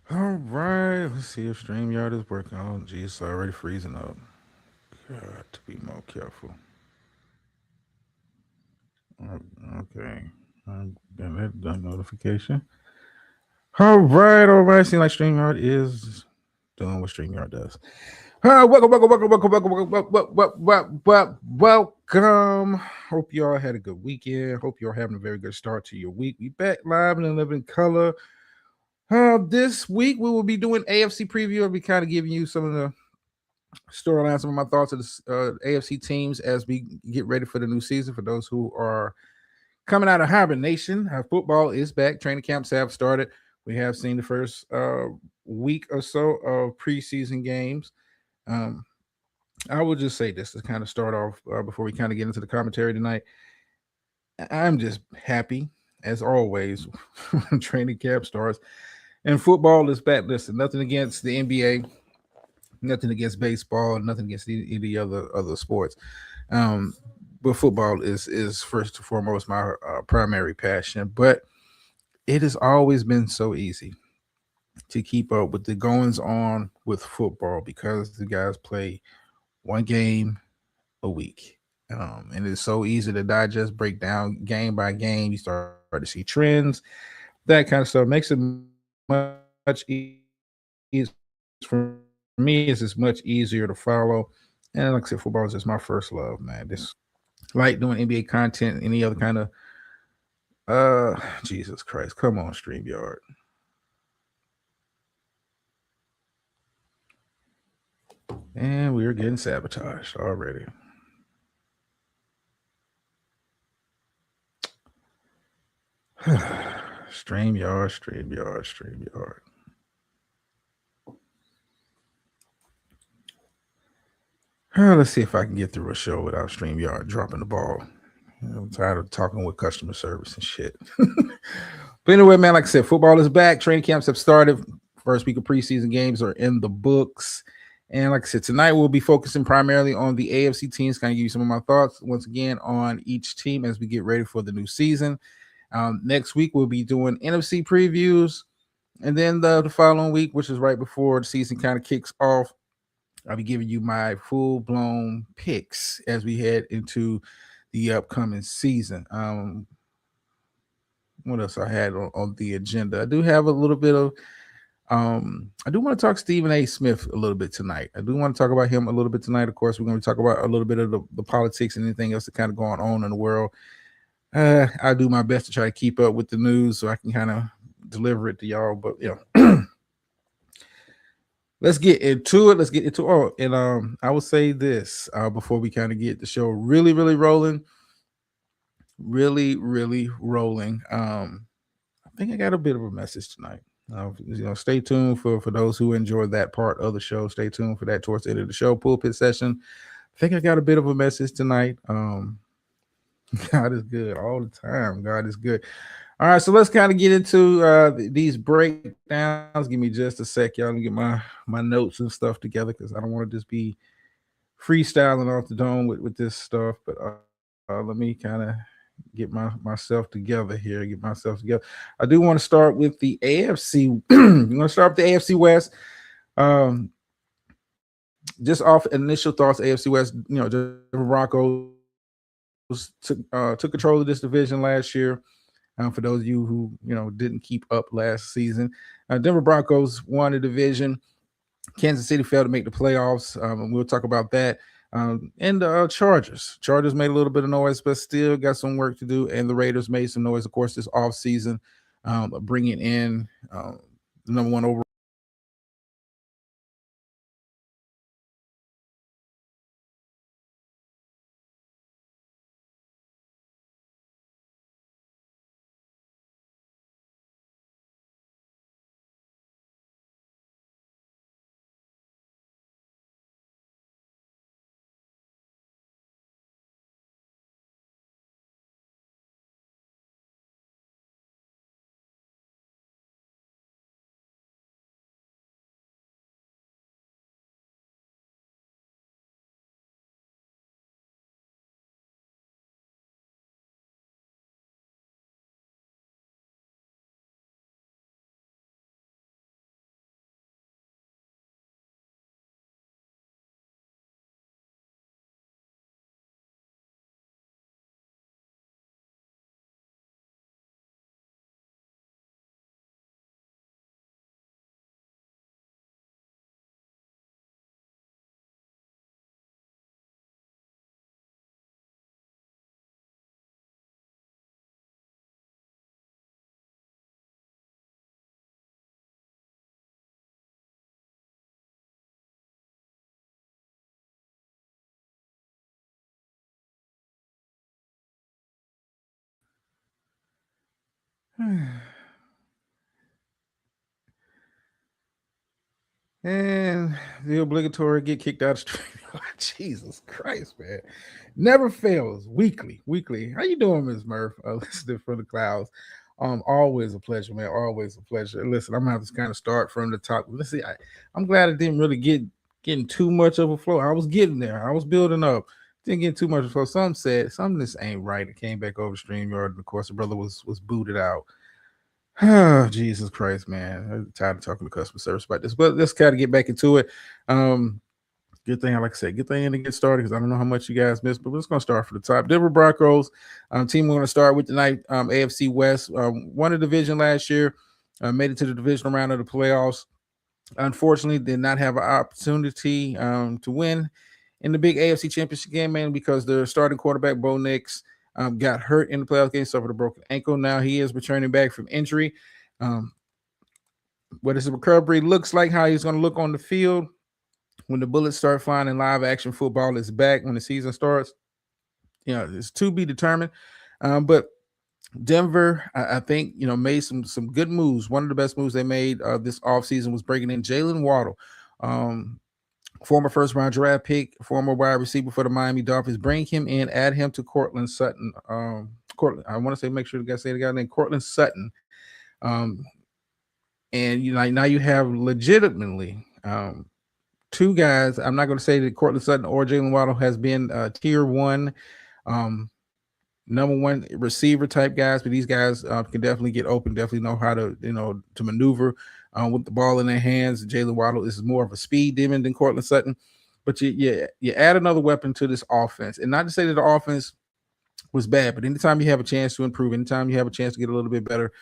All right, let's see if StreamYard is working. Oh, geez, it's already freezing up. Got to be more careful. Okay. Got that done notification. All right, all right. Seems like StreamYard is doing what StreamYard does. Welcome. Hope you all had a good weekend. Hope you all having a very good start to your week. We back live and in living color. This week we will be doing AFC preview. I'll be kind of giving you some of the storyline, some of my thoughts of the AFC teams as we get ready for the new season. For those who are coming out of hibernation, football is back. Training camps have started. We have seen the first week or so of preseason games. Um, I will just say this to kind of start off before we kind of get into the commentary tonight. I'm just happy, as always, when training camp starts and football is back. Listen, nothing against the NBA, nothing against baseball, nothing against any other sports. Um, but football is first and foremost my primary passion. But it has always been so easy to keep up with the goings on with football because the guys play one game a week. And it's so easy to digest, break down game by game. You start to see trends, that kind of stuff. Makes it much easier for me. It's just much easier to follow. And like I said, football is just my first love, man. This like doing NBA content, any other kind of Jesus Christ. Come on, StreamYard. And we're getting sabotaged already. StreamYard, StreamYard, StreamYard. Let's see if I can get through a show without StreamYard dropping the ball. I'm tired of talking with customer service and shit. But anyway, man, like I said, football is back. Training camps have started. First week of preseason games are in the books. And like I said, tonight we'll be focusing primarily on the AFC teams, kind of give you some of my thoughts once again on each team as we get ready for the new season. Next week, we'll be doing NFC previews. And then the following week, which is right before the season kind of kicks off, I'll be giving you my full blown picks as we head into the upcoming season. What else I had on the agenda? I do have a little bit of I do want to talk Stephen A. Smith a little bit tonight. I do want to talk about him a little bit tonight. Of course, we're going to talk about a little bit of the politics and anything else that kind of going on in the world. I do my best to try to keep up with the news so I can kind of deliver it to y'all. But let's get into it. Let's get into and I will say this before we kind of get the show really rolling, really rolling. I think I got a bit of a message tonight. Stay tuned for those who enjoy that part of the show. Stay tuned for that towards the end of the show, pulpit session. I think I got a bit of a message tonight. God is good all the time. God is good. All right, so let's kind of get into these breakdowns. Give me just a sec, y'all. Let me get my notes and stuff together because I don't want to just be freestyling off the dome with this stuff. But let me kind of get myself together here. Get myself together. I do want to start with the AFC. I'm going to start with the AFC West. Um, just off initial thoughts, AFC West. Denver Broncos took control of this division last year. For those of you who didn't keep up last season, Denver Broncos won the division. Kansas City failed to make the playoffs, and we'll talk about that. And the Chargers made a little bit of noise, but still got some work to do. And the Raiders made some noise, of course, this off season, bringing in the number one overall And the obligatory get kicked out of stream. Jesus Christ, man. Never fails. Weekly, weekly. How you doing, Ms. Murph? Listening from the clouds. Always a pleasure, man. Always a pleasure. Listen, I'm gonna have to kind of start from the top. Let's see. I'm glad it didn't really getting too much of a flow. I was getting there. I was building up. Didn't get too much of a flow. Some said something this ain't right. It came back over StreamYard, and of course the brother was booted out. Oh, Jesus Christ, man. I'm tired of talking to customer service about this, but let's kind of get back into it. Good thing, like I said, good thing to get started because I don't know how much you guys missed, but we're just going to start from the top. Denver Broncos, team we're going to start with tonight, AFC West, won a division last year, made it to the divisional round of the playoffs. Unfortunately, did not have an opportunity to win in the big AFC Championship game, man, because their starting quarterback, Bo Nix, got hurt in the playoff game, suffered a broken ankle. Now he is returning back from injury. What his recovery looks like, how he's going to look on the field when the bullets start flying and live action football is back when the season starts, it's to be determined. But Denver, I think, made some good moves. One of the best moves they made this offseason was bringing in Jalen Waddle, former first-round draft pick, former wide receiver for the Miami Dolphins. Bring him in, add him to Cortland Sutton. Cortland, I want to say, make sure the guy say the guy named Cortland Sutton. And now you have legitimately two guys. I'm not going to say that Cortland Sutton or Jalen Waddle has been tier one, number one receiver type guys, but these guys can definitely get open, definitely know how to, to maneuver with the ball in their hands. Jalen Waddle is more of a speed demon than Cortland Sutton, but you add another weapon to this offense. And not to say that the offense was bad, but anytime you have a chance to improve, anytime you have a chance to get a little bit better,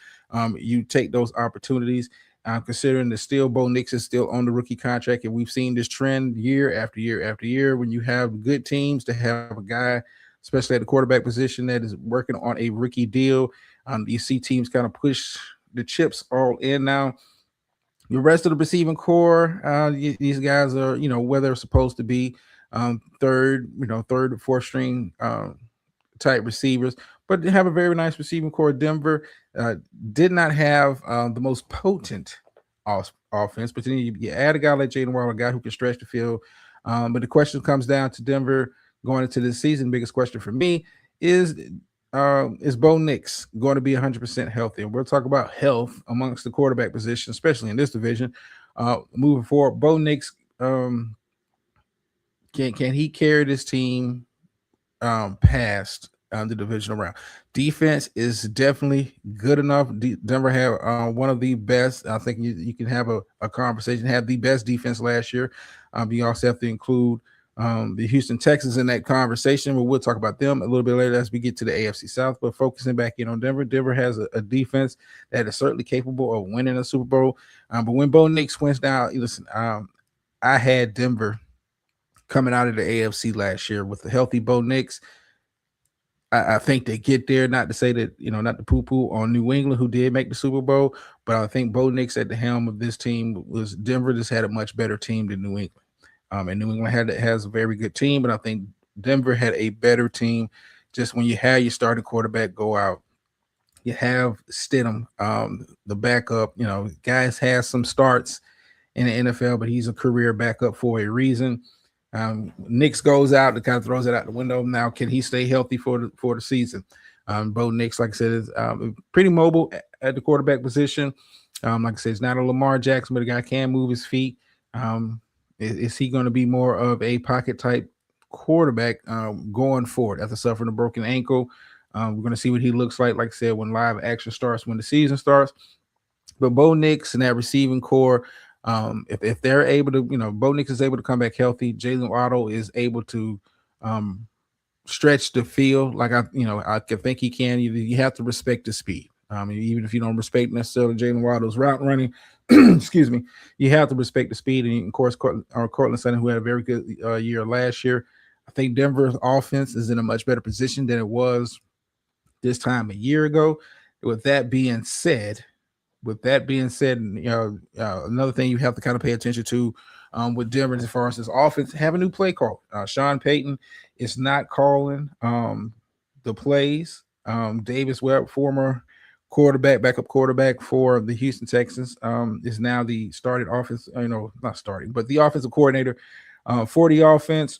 you take those opportunities. Considering that still Bo Nix is still on the rookie contract, and we've seen this trend year after year after year. When you have good teams to have a guy, especially at the quarterback position, that is working on a rookie deal, you see teams kind of push the chips all in now. The rest of the receiving core, these guys are, where they're supposed to be, third or fourth string type receivers, but they have a very nice receiving core. Denver did not have the most potent offense, but then you add a guy like Jalen Waddle, a guy who can stretch the field. But the question comes down to Denver going into this season. Biggest question for me is Bo Nix going to be 100% healthy? And we'll talk about health amongst the quarterback position, especially in this division. Moving forward, Bo Nix, can he carry this team past the divisional round? Defense is definitely good enough. Denver had one of the best. I think you can have a conversation, have the best defense last year. You also have to include the Houston Texans in that conversation, but we'll talk about them a little bit later as we get to the AFC South. But focusing back in on Denver, Denver has a defense that is certainly capable of winning a Super Bowl. But when Bo Nix went down, listen, I had Denver coming out of the AFC last year with a healthy Bo Nix. I think they get there, not to say that, not to poo-poo on New England, who did make the Super Bowl, but I think Bo Nix at the helm of this team was Denver just had a much better team than New England. And New England has a very good team, but I think Denver had a better team. Just when you have your starting quarterback go out, you have Stidham, the backup, guys has some starts in the NFL, but he's a career backup for a reason. Nix goes out and kind of throws it out the window. Now, can he stay healthy for the season? Bo Nix, like I said, is pretty mobile at the quarterback position. Like I said, it's not a Lamar Jackson, but the guy can move his feet. Is he going to be more of a pocket type quarterback going forward after suffering a broken ankle? We're going to see what he looks like I said, when live action starts, when the season starts. But Bo Nix and that receiving core, if they're able to, Bo Nix is able to come back healthy, Jalen Waddle is able to stretch the field like I can think he can. You have to respect the speed. Even if you don't respect necessarily Jalen Waddle's route running, excuse me, you have to respect the speed. And of course, Cortland Sutton, who had a very good year last year. I think Denver's offense is in a much better position than it was this time a year ago. With that being said, another thing you have to kind of pay attention to with Denver as far as this offense, have a new play call. Sean Payton is not calling the plays. Davis Webb, former backup quarterback for the Houston Texans, is now the started offense, not starting, but the offensive coordinator for the offense.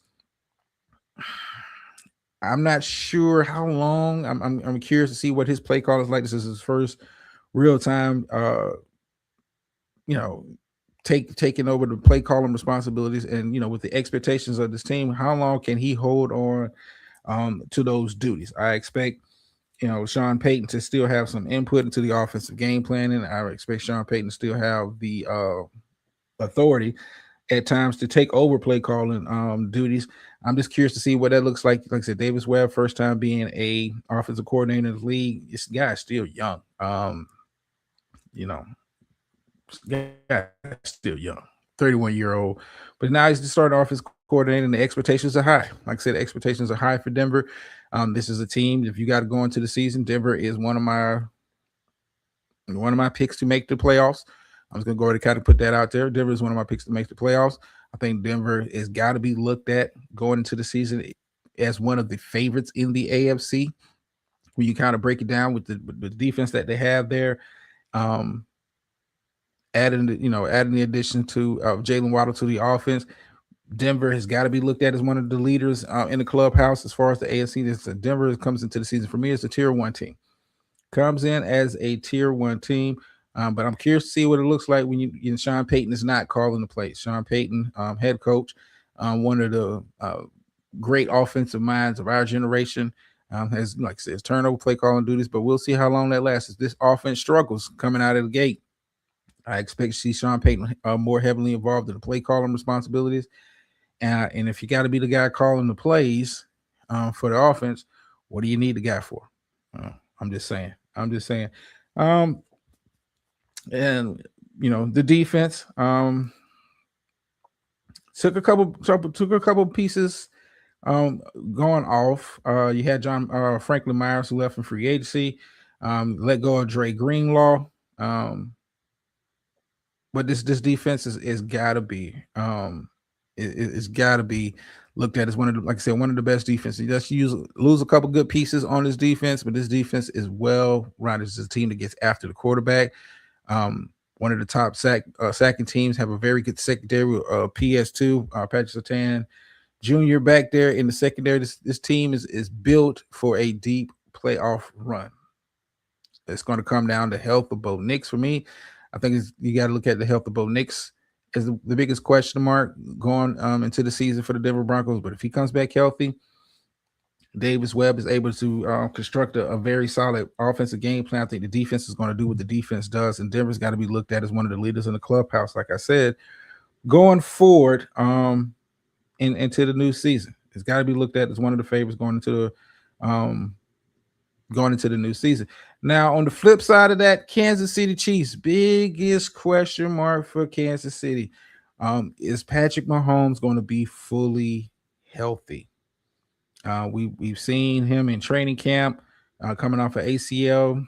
I'm not sure how long. I'm curious to see what his play call is like. This is his first real time, you know, taking over the play calling responsibilities, and with the expectations of this team, how long can he hold on to those duties? I expect Sean Payton to still have some input into the offensive game planning. I expect Sean Payton to still have the authority at times to take over play calling duties. I'm just curious to see what that looks like. Like I said, Davis Webb, first time being a offensive coordinator in the league. This guy's still young. You know, this guy's still young, 31-year-old. But now he's the starting offensive coordinator, and the expectations are high. Like I said, the expectations are high for Denver. This is a team. If you got to go into the season, Denver is one of my picks to make the playoffs. I'm just gonna go ahead and kind of put that out there. Denver is one of my picks to make the playoffs. I think Denver has got to be looked at going into the season as one of the favorites in the AFC. When you kind of break it down with the defense that they have there, um, adding the addition to Jalen Waddle to the offense, Denver has got to be looked at as one of the leaders in the clubhouse as far as the AFC. Denver comes into the season for me as a tier one team. Comes in as a tier one team. But I'm curious to see what it looks like when Sean Payton is not calling the plays. Sean Payton, head coach, one of the great offensive minds of our generation, has, like I said, turnover play calling duties, but we'll see how long that lasts. If this offense struggles coming out of the gate, I expect to see Sean Payton more heavily involved in the play calling responsibilities. And if you got to be the guy calling the plays for the offense, what do you need the guy for? I'm just saying. Um, and the defense took a couple pieces going off. You had John Franklin Myers, who left in free agency, let go of Dre Greenlaw. But this defense is gotta be it's gotta be looked at as one of the, like I said, one of the best defenses. You just lose a couple good pieces on this defense, but this defense is well rounded. It's a team that gets after the quarterback. One of the top sacking teams, have a very good secondary. PS2, Patrick Surtain Jr. back there in the secondary. This team is built for a deep playoff run. It's going to come down to health of Bo Nix for me. I think you got to look at the health of Bo Nix as the biggest question mark going into the season for the Denver Broncos. But if he comes back healthy, Davis Webb is able to construct a very solid offensive game plan. I think the defense is going to do what the defense does, and Denver's got to be looked at as one of the leaders in the clubhouse, like I said, going forward into the new season. It's got to be looked at as one of the favorites going into the new season. Now, on the flip side of that, Kansas City Chiefs, biggest question mark for Kansas City. Is Patrick Mahomes going to be fully healthy? We've seen him in training camp coming off an ACL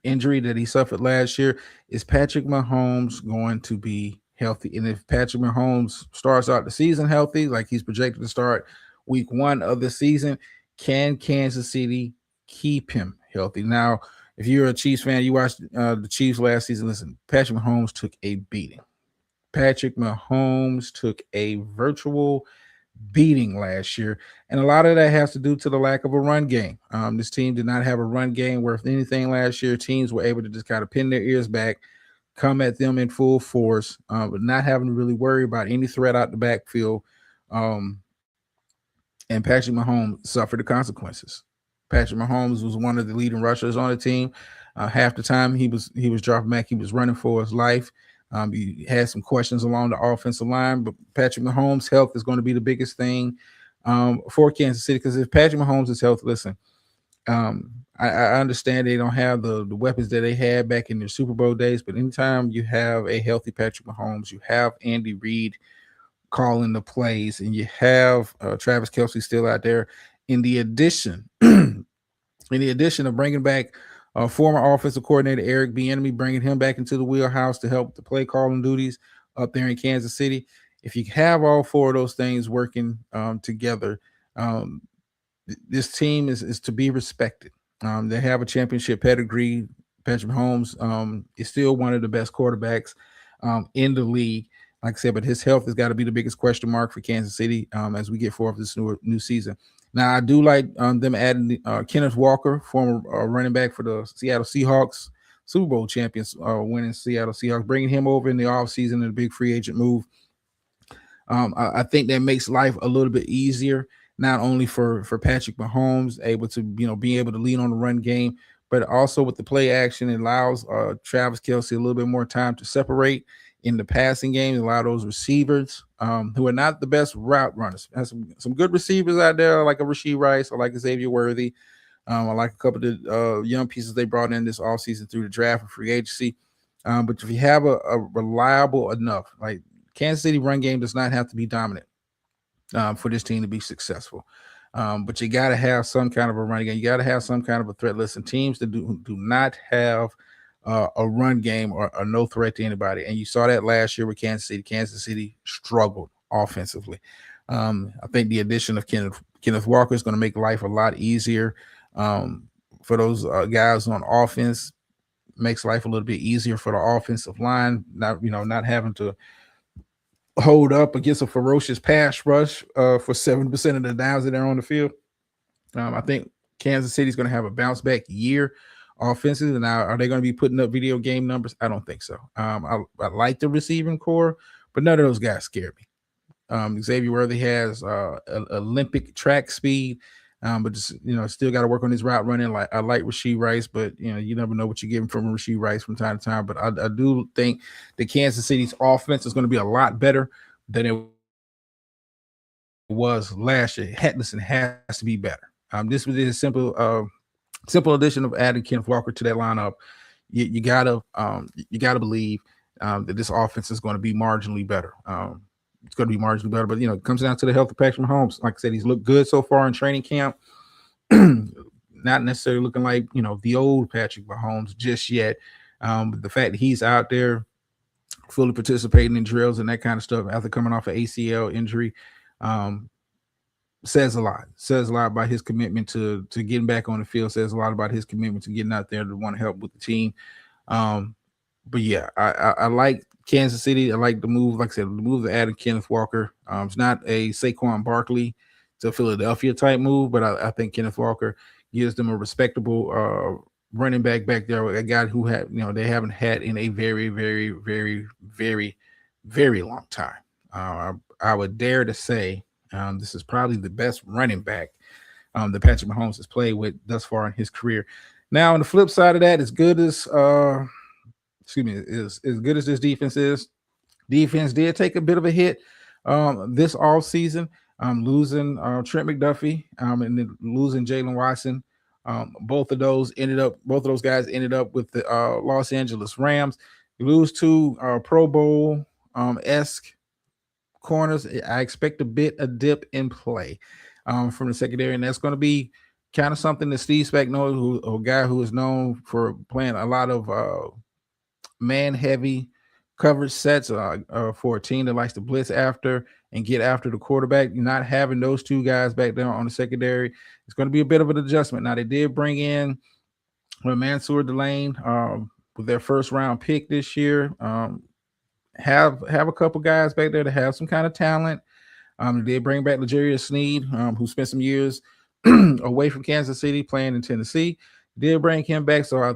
injury that he suffered last year. Is Patrick Mahomes going to be healthy? And if Patrick Mahomes starts out the season healthy, like he's projected to start week 1 of the season, can Kansas City keep him healthy? Now, if you're a Chiefs fan, you watched the Chiefs last season. Listen, Patrick Mahomes took a beating. Patrick Mahomes took a virtual beating last year, and a lot of that has to do to the lack of a run game. This team did not have a run game worth anything last year. Teams were able to just kind of pin their ears back, come at them in full force, but not having to really worry about any threat out the backfield. And Patrick Mahomes suffered the consequences. Patrick Mahomes was one of the leading rushers on the team. Half the time he was dropping back, he was running for his life. He had some questions along the offensive line, but Patrick Mahomes' health is going to be the biggest thing for Kansas City, because if Patrick Mahomes is healthy, listen, I understand they don't have the weapons that they had back in their Super Bowl days, but anytime you have a healthy Patrick Mahomes, you have Andy Reid calling the plays, and you have Travis Kelce still out there. In the addition of bringing back former offensive coordinator Eric Bieniemy, bringing him back into the wheelhouse to help the play calling duties up there in Kansas City. If you have all 4 of those things working together, this team is to be respected. They have a championship pedigree Patrick Mahomes is still one of the best quarterbacks in the league. Like I said, but his health has got to be the biggest question mark for Kansas City as we get forward this new season. Now, I do like them adding Kenneth Walker, former running back for the Seattle Seahawks, Super Bowl champions, winning Seattle Seahawks, bringing him over in the offseason in a big free agent move. I think that makes life a little bit easier, not only for Patrick Mahomes, able to be able to lean on the run game, but also with the play action, it allows Travis Kelce a little bit more time to separate in the passing game, allow those receivers who are not the best route runners. Has some good receivers out there, like a Rashee Rice, or like a Xavier Worthy. I like a couple of the young pieces they brought in this offseason through the draft and free agency. But if you have a reliable enough, like Kansas City run game does not have to be dominant for this team to be successful. But you got to have some kind of a run game. You got to have some kind of a threat. Listen, teams that do not have a run game or no threat to anybody. And you saw that last year with Kansas City. Kansas City struggled offensively. I think the addition of Kenneth Walker is going to make life a lot easier for those guys on offense. Makes life a little bit easier for the offensive line. Not having to hold up against a ferocious pass rush for 7% of the downs that are on the field. I think Kansas City is going to have a bounce back year offensively. Now, are they going to be putting up video game numbers? I don't think so. I like the receiving core, but none of those guys scare me. Xavier Worthy has Olympic track speed, but just, still got to work on his route running. Like I like Rashee Rice, but you never know what you're getting from Rashee Rice from time to time. But I do think the Kansas City's offense is going to be a lot better than it was last year. Listen, it has to be better. This was a simple addition of adding Kenneth Walker to that lineup. You gotta believe that this offense is going to be marginally better. It's going to be marginally better, but it comes down to the health of Patrick Mahomes. Like I said, he's looked good so far in training camp. Not necessarily looking like the old Patrick Mahomes just yet. But the fact that he's out there fully participating in drills and that kind of stuff after coming off an ACL injury says a lot. Says a lot about his commitment to getting back on the field. Says a lot about his commitment to getting out there to want to help with the team. But yeah, I like Kansas City. I like the move. Like I said, the move to add Kenneth Walker. It's not a Saquon Barkley to Philadelphia type move, but I think Kenneth Walker gives them a respectable running back there, a guy who they haven't had in a very, very, very, very, very long time. I would dare to say this is probably the best running back that Patrick Mahomes has played with thus far in his career. Now, on the flip side of that, as good as this defense is, defense did take a bit of a hit this all season, losing Trent McDuffie and then losing Jalen Watson. Both of those guys ended up with the Los Angeles Rams. You lose two Pro Bowl esque corners. I expect a dip in play from the secondary, and that's going to be kind of something that Steve Spagnuolo, a guy who is known for playing a lot of man heavy coverage sets for a team that likes to blitz after and get after the quarterback. Not having those two guys back there on the secondary, it's going to be a bit of an adjustment. Now, they did bring in Mansour Delane with their first round pick this year. Have a couple guys back there that have some kind of talent. They did bring back L'Jarius Sneed, who spent some years away from Kansas City playing in Tennessee. Did bring him back, so I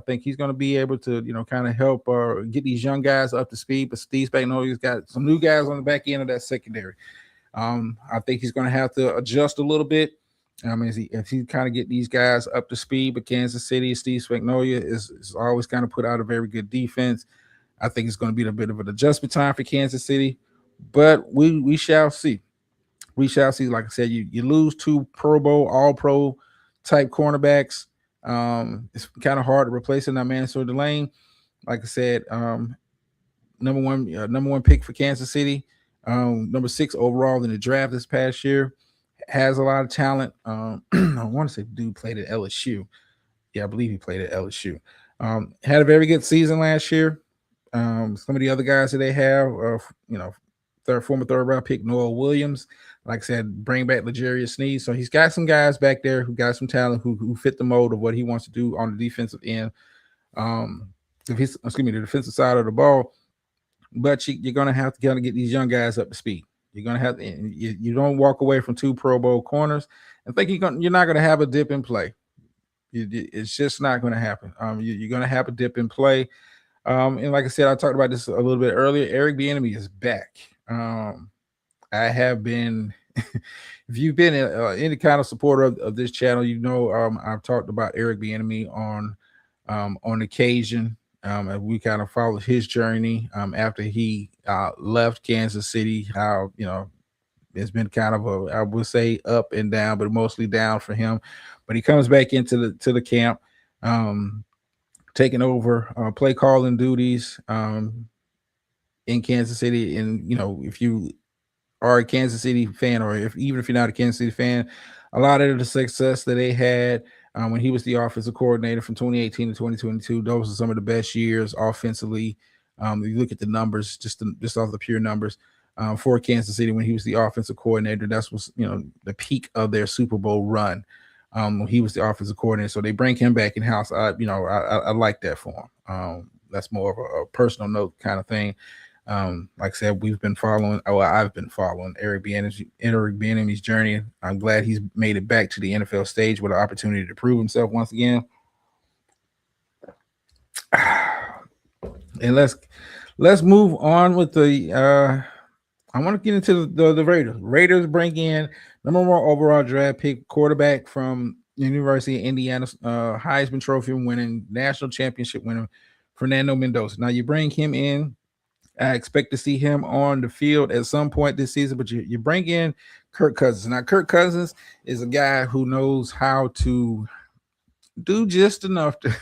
think he's going to be able to, kind of help get these young guys up to speed. But Steve Spagnuolo's got some new guys on the back end of that secondary. I think he's going to have to adjust a little bit. If he kind of get these guys up to speed, but Kansas City, Steve Spagnuolo is always kind of put out a very good defense. I think it's going to be a bit of an adjustment time for Kansas City, but we shall see. We shall see. Like I said, you lose two Pro Bowl, All Pro type cornerbacks. It's kind of hard to replace in that Mansour Delane. Like I said, number one pick for Kansas City, number 6 overall in the draft this past year, has a lot of talent. I want to say dude played at LSU. Yeah, I believe he played at LSU. Had a very good season last year. Some of the other guys that they have, former third round pick Noah Williams, like I said, bring back L'Jarius Sneed. So he's got some guys back there who got some talent who fit the mold of what he wants to do on the defensive end. The defensive side of the ball. But you're going to have to kind of get these young guys up to speed. You're going to have to, you don't walk away from 2 Pro Bowl corners and think you're not going to have a dip in play. It's just not going to happen. You're going to have a dip in play. And like I said, I talked about this a little bit earlier. Eric Bieniemy is back. I have been, if you've been any kind of supporter of this channel, I've talked about Eric Bieniemy on occasion. And we kind of followed his journey after he left Kansas City. How it's been kind of I would say up and down, but mostly down for him. But he comes back into the camp, taking over play calling duties in Kansas City. And if you are a Kansas City fan, or even if you're not a Kansas City fan, a lot of the success that they had when he was the offensive coordinator from 2018 to 2022, those are some of the best years offensively. You look at the numbers, just off the pure numbers for Kansas City when he was the offensive coordinator. That's was the peak of their Super Bowl run when he was the offensive coordinator. So they bring him back in house. I like that for him. That's more of a personal note kind of thing. Like I said, I've been following Eric Bieniemy's journey. I'm glad he's made it back to the NFL stage with an opportunity to prove himself once again. And let's move on with the I want to get into the Raiders. Raiders bring in number 1 overall draft pick quarterback from University of Indiana, Heisman Trophy winning, national championship winner, Fernando Mendoza. Now you bring him in. I expect to see him on the field at some point this season, but you bring in Kirk Cousins. Now, Kirk Cousins is a guy who knows how to do just enough to,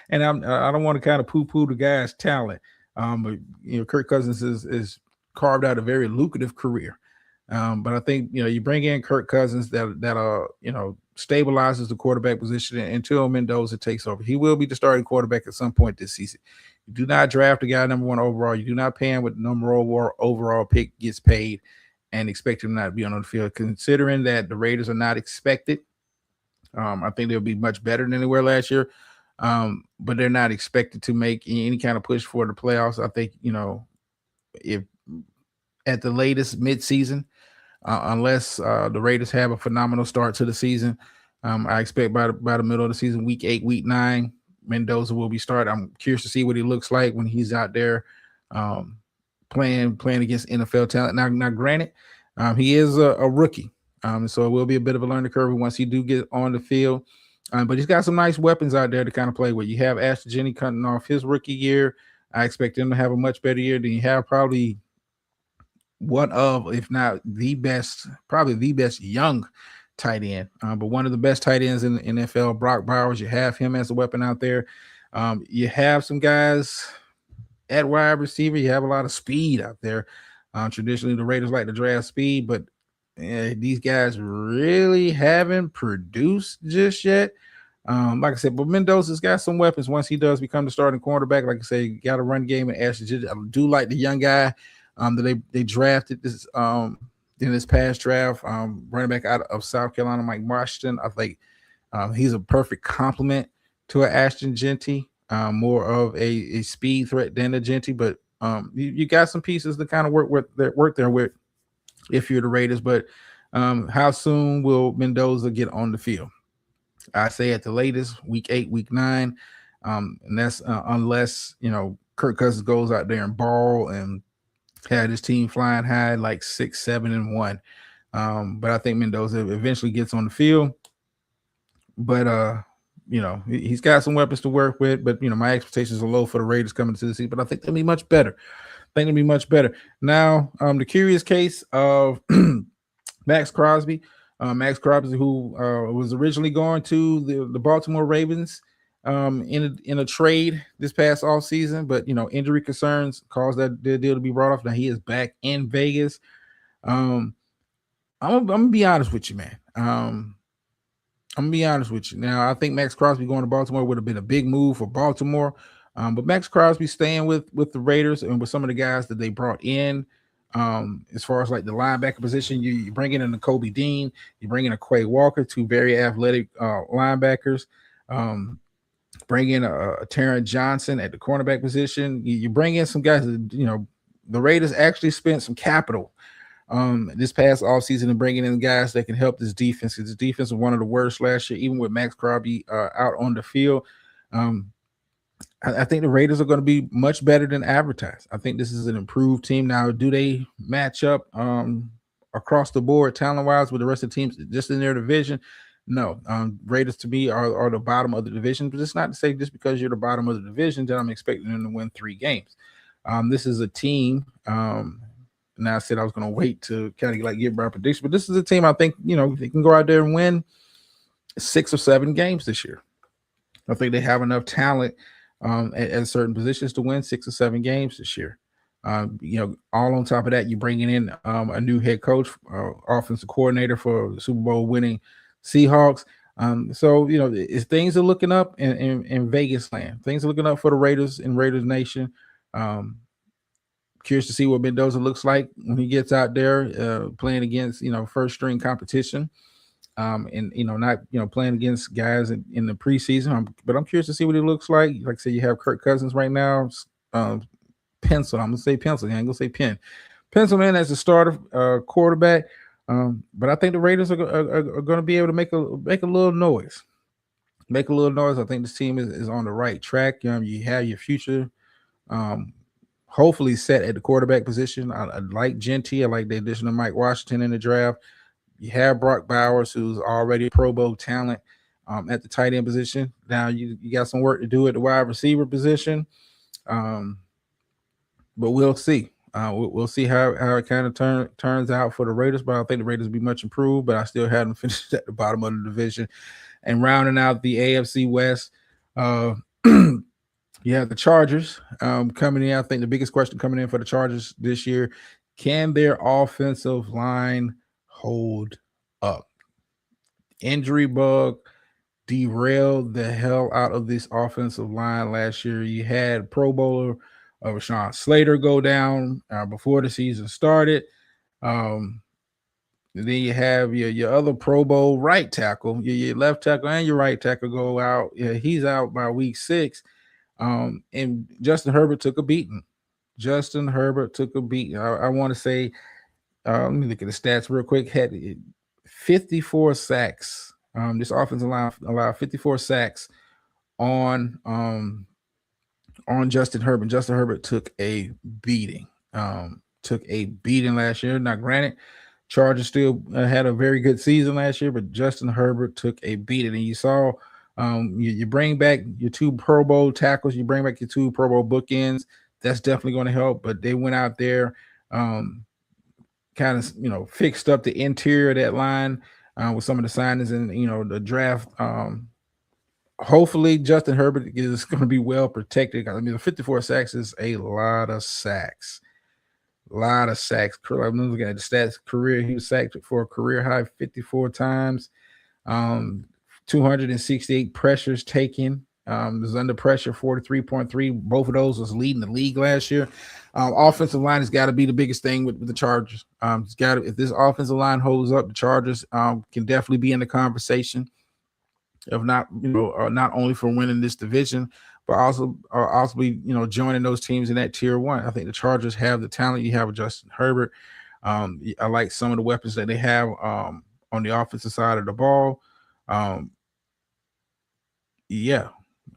and I don't want to kind of poo-poo the guy's talent, but Kirk Cousins is carved out a very lucrative career. But I think you bring in Kirk Cousins that stabilizes the quarterback position until Mendoza takes over. He will be the starting quarterback at some point this season. You do not draft a guy number 1 overall. You do not pay him with the number overall pick gets paid and expect him not to be on the field. Considering that the Raiders are not expected, I think they'll be much better than they were last year, but they're not expected to make any kind of push for the playoffs. I think if at the latest midseason, unless the Raiders have a phenomenal start to the season, I expect by the middle of the season, week 8, week 9. Mendoza will be started. I'm curious to see what he looks like when he's out there playing against NFL talent. Now granted, he is a rookie, so it will be a bit of a learning curve once he do get on the field. But he's got some nice weapons out there to kind of play with. You have Ashton Jennings cutting off his rookie year. I expect him to have a much better year than you have probably one of, if not the best, probably the best young tight end, but one of the best tight ends in the NFL, Brock Bowers. You have him as a weapon out there. You have some guys at wide receiver. You have a lot of speed out there. Traditionally, the Raiders like to draft speed, but these guys really haven't produced just yet. Like I said, but Mendoza's got some weapons once he does become the starting cornerback. Like I say, got a run game and Ashton. I do like the young guy that they drafted this in this past draft, running back out of South Carolina, Mike Washington. I think he's a perfect complement to an Ashton Jeanty, more of a speed threat than a Jeanty. But you got some pieces to kind of work there with if you're the Raiders. But how soon will Mendoza get on the field? I say at the latest, week 8, week 9. And that's unless, Kirk Cousins goes out there and ball and had his team flying high like 6, 7, and 1. But I think Mendoza eventually gets on the field. But he's got some weapons to work with. But my expectations are low for the Raiders coming to the season. But I think they'll be much better. Now, the curious case of Max Crosby. Max Crosby, who was originally going to the Baltimore Ravens in a trade this past offseason, but injury concerns caused that deal to be brought off. Now he is back in Vegas. I'm gonna be honest with you, man. I'm gonna be honest with you. Now I think Max Crosby going to Baltimore would have been a big move for Baltimore, but Max Crosby staying with the Raiders and with some of the guys that they brought in. As far as like the linebacker position, you bring in a Kobe Dean, you bring in a Quay Walker, two very athletic linebackers. Bring in a Terrence Johnson at the cornerback position. You bring in some guys that, the Raiders actually spent some capital this past offseason and bringing in guys that can help this defense, because this defense was one of the worst last year, even with Max Crosby out on the field. I think the Raiders are going to be much better than advertised. I think this is an improved team. Now, do they match up across the board talent-wise with the rest of the teams just in their division? No. Raiders, to me, are the bottom of the division, but it's not to say just because you're the bottom of the division that I'm expecting them to win 3 games. This is a team, now I said I was going to wait to kind of like give my prediction, but this is a team I think, they can go out there and win 6 or 7 games this year. I think they have enough talent at certain positions to win 6 or 7 games this year. All on top of that, you're bringing in a new head coach, offensive coordinator for the Super Bowl winning Seahawks. So things are looking up in Vegas land. Things are looking up for the Raiders in Raiders Nation. Curious to see what Mendoza looks like when he gets out there playing against first string competition. And not playing against guys in the preseason, but I'm curious to see what he looks like. Like I said, you have Kirk Cousins right now, pencil. I'm gonna say pencil. I ain't gonna say pen. Pencil in as a starter quarterback. But I think the Raiders are going to be able to make a little noise. Make a little noise. I think this team is on the right track. You have your future. Hopefully set at the quarterback position. I like Genty. I like the addition of Mike Washington in the draft. You have Brock Bowers, who's already a Pro Bowl talent at the tight end position. Now you got some work to do at the wide receiver position, but we'll see. We'll see how it kind of turns out for the Raiders. But I think the Raiders will be much improved. But I still have them finished at the bottom of the division. And rounding out the AFC West, you have the Chargers coming in. I think the biggest question coming in for the Chargers this year: can their offensive line hold up? Injury bug derailed the hell out of this offensive line last year. You had Pro Bowler Rashawn Slater go down before the season started. Then you have your other Pro Bowl right tackle, your left tackle and your right tackle go out. Yeah, he's out by week 6. And Justin Herbert took a beating. I want to say, let me look at the stats real quick. Had 54 sacks. This offensive line allowed 54 sacks on Justin Herbert. Justin Herbert took a beating. Last year. Now, granted, Chargers still had a very good season last year, but Justin Herbert took a beating. And you saw you bring back your 2 Pro Bowl tackles, you bring back your 2 Pro Bowl bookends. That's definitely going to help. But they went out there, kind of, fixed up the interior of that line with some of the signings and, the draft. Hopefully Justin Herbert is going to be well protected. I mean, the 54 sacks is a lot of sacks. I'm looking at the stats. Career, he was sacked for a career high 54 times. 268 pressures taken. Was under pressure 43.3. Both of those was leading the league last year. Offensive line has got to be the biggest thing with the Chargers. If this offensive line holds up, the Chargers can definitely be in the conversation of not only for winning this division, but also be joining those teams in that tier 1. I think the Chargers have the talent. You have Justin Herbert. I like some of the weapons that they have on the offensive side of the ball. Yeah,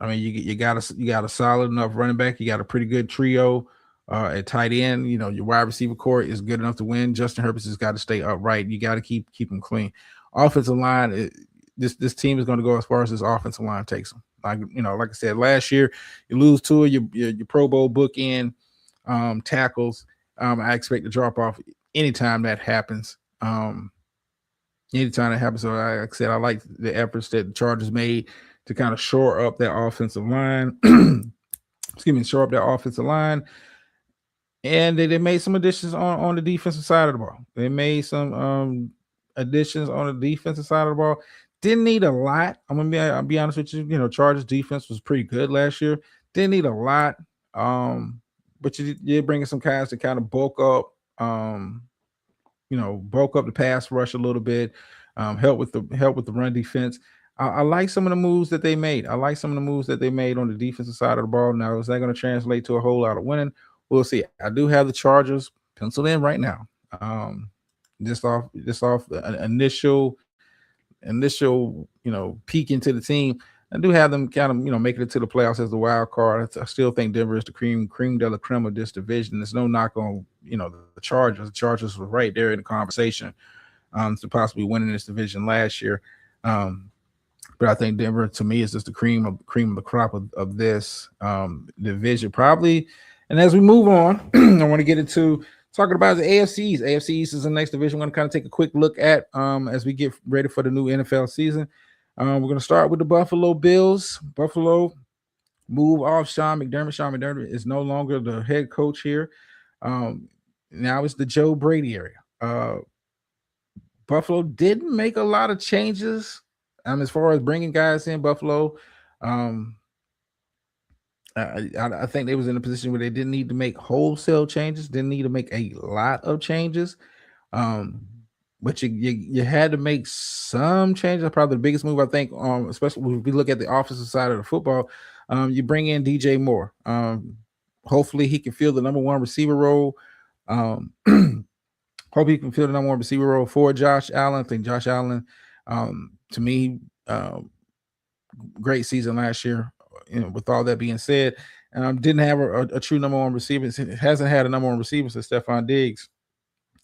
I mean you got a solid enough running back. You got a pretty good trio at tight end. Your wide receiver core is good enough to win. Justin Herbert has got to stay upright. You got to keep them clean. Offensive line. This team is going to go as far as this offensive line takes them. Like I said, last year you lose 2 of your Pro Bowl bookend tackles. I expect to drop off anytime that happens. So like I said, I like the efforts that the Chargers made to kind of shore up that offensive line. Shore up that offensive line. And they made some additions on the defensive side of the ball. They made some additions on the defensive side of the ball. Didn't need a lot. I'll be honest with you. Chargers defense was pretty good last year. Didn't need a lot. But you're bringing some guys to kind of bulk up the pass rush a little bit. Help with the run defense. I like some of the moves that they made. I like some of the moves that they made on the defensive side of the ball. Now, is that going to translate to a whole lot of winning? We'll see. I do have the Chargers penciled in right now. Just off the initial peek into the team. I do have them kind of making it to the playoffs as the wild card. I still think Denver is the cream de la creme of this division. There's no knock on the Chargers. The Chargers were right there in the conversation to possibly winning this division last year. But I think Denver, to me, is just the cream of the crop of this division, probably. And as we move on, I want to get into talking about the AFCs. AFC East is the next division. We're going to kind of take a quick look at as we get ready for the new NFL season. We're going to start with the Buffalo Bills. Buffalo move off Sean McDermott. Sean McDermott is no longer the head coach here. Now it's the Joe Brady area. Buffalo didn't make a lot of changes as far as bringing guys in. Buffalo, I think they was in a position where they didn't need to make wholesale changes, didn't need to make a lot of changes. But you had to make some changes. Probably the biggest move, I think, especially if we look at the offensive side of the football, you bring in DJ Moore. Hopefully he can fill the number one receiver role. Hope he can fill the number one receiver role for Josh Allen. I think Josh Allen, to me, great season last year. With all that being said, didn't have a true number one receiver. It hasn't had a number one receiver since Stephon Diggs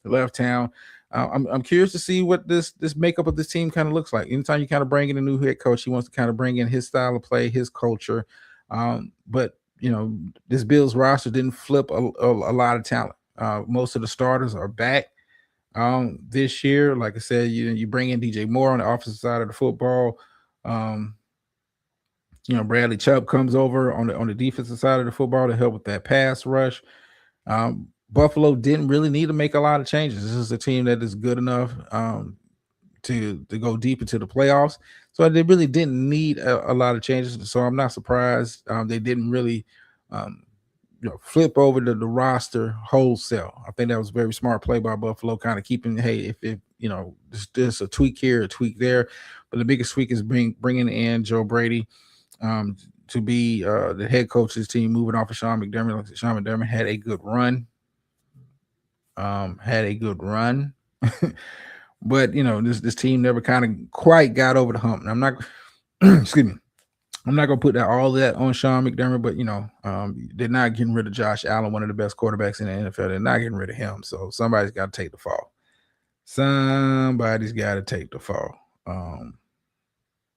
left town. I'm curious to see what this makeup of this team kind of looks like. Anytime you kind of bring in a new head coach, he wants to kind of bring in his style of play, his culture. But this Bills roster didn't flip a lot of talent. Most of the starters are back this year. Like I said, you bring in DJ Moore on the offensive side of the football. Bradley Chubb comes over on the defensive side of the football to help with that pass rush. Buffalo didn't really need to make a lot of changes. This is a team that is good enough to go deep into the playoffs. So they really didn't need a lot of changes. So I'm not surprised they didn't really flip over the roster wholesale. I think that was a very smart play by Buffalo, kind of keeping, hey, if there's a tweak here, a tweak there. But the biggest tweak is bringing in Joe Brady to be the head coach of this team, moving off of Sean McDermott. Like Sean McDermott had a good run. But this team never kind of quite got over the hump. And I'm not excuse me. I'm not gonna put all that on Sean McDermott, but they're not getting rid of Josh Allen, one of the best quarterbacks in the NFL. They're not getting rid of him. So somebody's got to take the fall. Somebody's got to take the fall.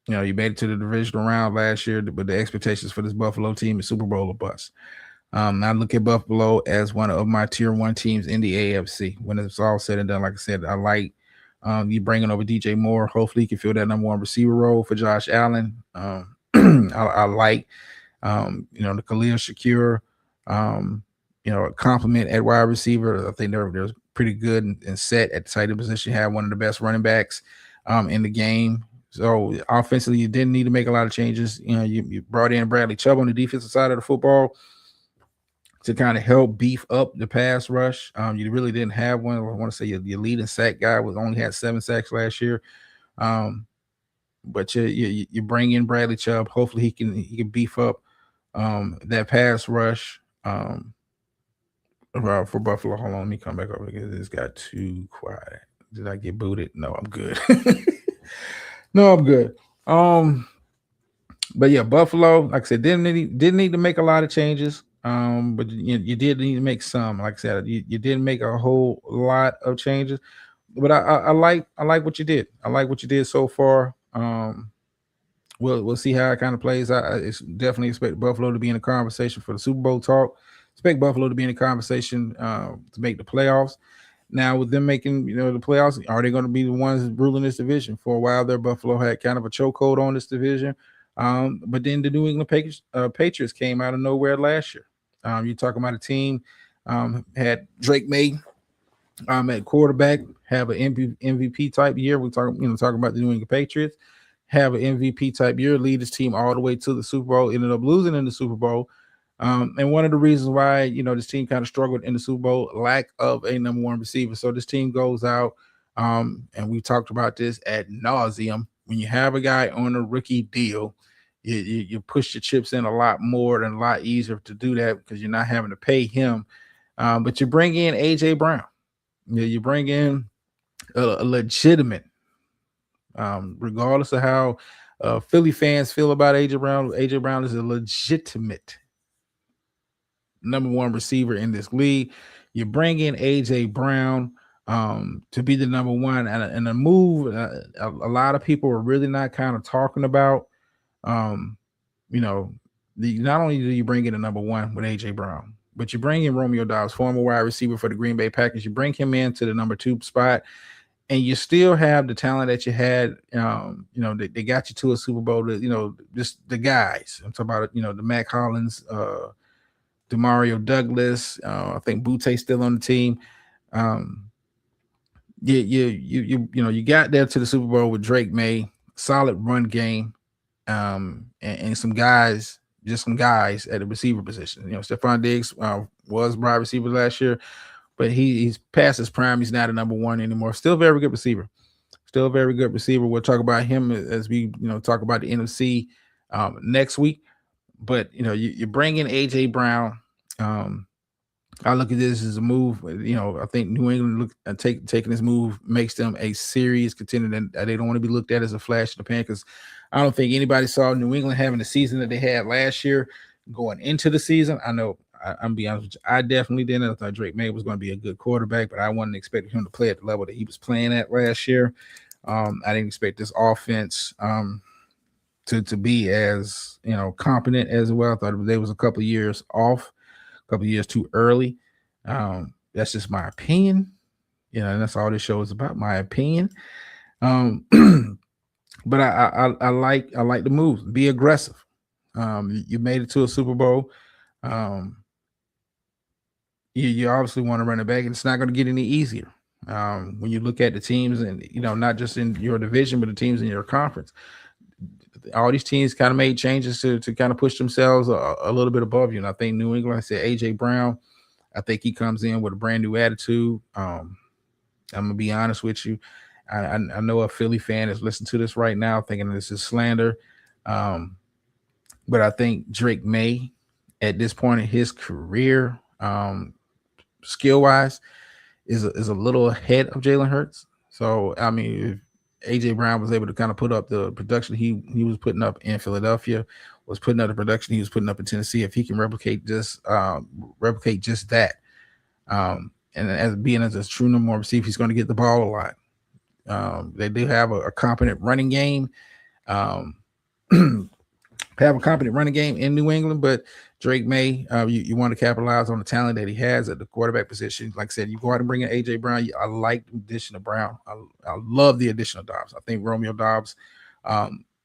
You made it to the divisional round last year, but the expectations for this Buffalo team is Super Bowl or bust. I look at Buffalo as one of my tier one teams in the AFC. When it's all said and done, like I said, I like you bringing over DJ Moore. Hopefully, he can fill that number one receiver role for Josh Allen. I like, the Khalil Shakir, compliment at wide receiver. I think they're pretty good and set at the tight end position. Have one of the best running backs in the game. So offensively, you didn't need to make a lot of changes. You brought in Bradley Chubb on the defensive side of the football to kind of help beef up the pass rush. You really didn't have one. I want to say your leading sack guy only had 7 sacks last year. But you bring in Bradley Chubb. Hopefully he can beef up that pass rush for Buffalo. Hold on, let me come back over because this got too quiet. Did I get booted? No, I'm good. No, I'm good. But yeah, Buffalo, like I said, didn't need to make a lot of changes. But you did need to make some. Like I said, you didn't make a whole lot of changes. But I like what you did. I like what you did so far. We'll see how it kind of plays. I definitely expect Buffalo to be in the conversation for the Super Bowl talk. Expect Buffalo to be in the conversation to make the playoffs. Now, with them making the playoffs, are they going to be the ones ruling this division? For a while there, Buffalo had kind of a chokehold on this division. But then the New England Patriots came out of nowhere last year. You're talking about a team had Drake May at quarterback, have an MVP type year. We're talking about the New England Patriots, have an MVP type year, lead his team all the way to the Super Bowl, ended up losing in the Super Bowl. And one of the reasons why, this team kind of struggled in the Super Bowl, lack of a number one receiver. So this team goes out, and we talked about this ad nauseum, when you have a guy on a rookie deal, you push your chips in a lot more and a lot easier to do that because you're not having to pay him. But you bring in AJ Brown. You bring in a legitimate, regardless of how Philly fans feel about AJ Brown. AJ Brown is a legitimate number one receiver in this league. You bring in AJ Brown to be the number one, and a move a lot of people are really not kind of talking about. Um, you know, not only do you bring in a number one with AJ Brown, but you bring in Romeo Doubs, former wide receiver for the Green Bay Packers. You bring him into the number two spot, and you still have the talent that you had. They got you to a Super Bowl. Just the guys. I'm talking about the Mac Hollins, Demario Douglas. I think Butte's still on the team. You got there to the Super Bowl with Drake May, solid run game, and some guys, just some guys at the receiver position. Stephon Diggs was wide receiver last year, but he's past his prime. He's not a number one anymore. Still a very good receiver. Still a very good receiver. We'll talk about him as we talk about the NFC next week. But you bring in AJ Brown. I look at this as a move. I think New England taking this move makes them a serious contender. And they don't want to be looked at as a flash in the pan because I don't think anybody saw New England having the season that they had last year going into the season. I know I'm be honest with you, I definitely didn't. I thought Drake May was going to be a good quarterback, but I wasn't expecting him to play at the level that he was playing at last year. I didn't expect this offense to be as competent as well. I thought they was a couple of years off. Couple of years too early. That's just my opinion. And that's all this show is about, my opinion. But I like the move. Be aggressive. You made it to a Super Bowl. You obviously want to run it back, and it's not going to get any easier. When you look at the teams, and not just in your division, but the teams in your conference. All these teams kind of made changes to kind of push themselves a little bit above you. And I think New England, I said AJ Brown, I think he comes in with a brand new attitude. I'm going to be honest with you. I know a Philly fan is listening to this right now thinking this is slander. But I think Drake May, at this point in his career, skill-wise, is a little ahead of Jalen Hurts. So, I mean, if AJ Brown was able to kind of put up the production he was putting up in Philadelphia, was putting up the production he was putting up in Tennessee, if he can replicate just that, and as being as a true number one receiver, he's going to get the ball a lot. They do have a competent running game. Have a competent running game in New England, but Drake May, you want to capitalize on the talent that he has at the quarterback position. Like I said, you go out and bring in AJ Brown. I like the addition of Brown. I love the addition of Doubs. I think Romeo Doubs,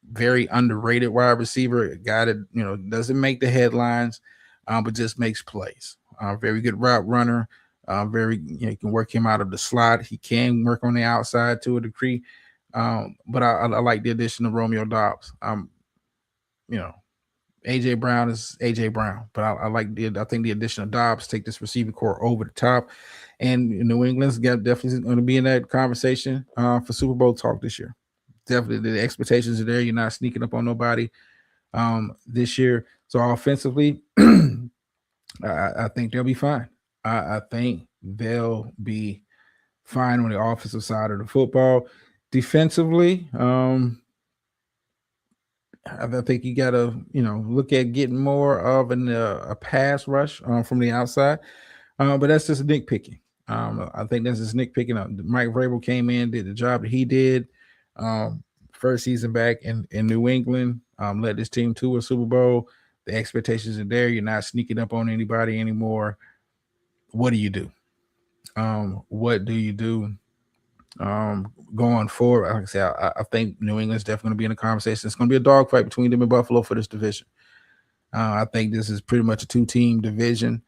very underrated wide receiver, a guy that doesn't make the headlines, but just makes plays. Very good route runner. You can work him out of the slot. He can work on the outside to a degree. But I like the addition of Romeo Doubs. AJ Brown is AJ Brown, but I think the addition of Doubs take this receiving core over the top, and New England's definitely going to be in that conversation for Super Bowl talk this year. Definitely, the expectations are there. You're not sneaking up on nobody this year. So offensively, I think they'll be fine. I think they'll be fine on the offensive side of the football. Defensively, I think you got to, look at getting more of a pass rush from the outside. But that's just nitpicking. I think that's just nitpicking. Mike Vrabel came in, did the job that he did. First season back in New England, led this team to a Super Bowl. The expectations are there. You're not sneaking up on anybody anymore. What do you do? What do you do? Going forward, like I said, I think New England's definitely going to be in a conversation. It's going to be a dogfight between them and Buffalo for this division. I think this is pretty much a two-team division.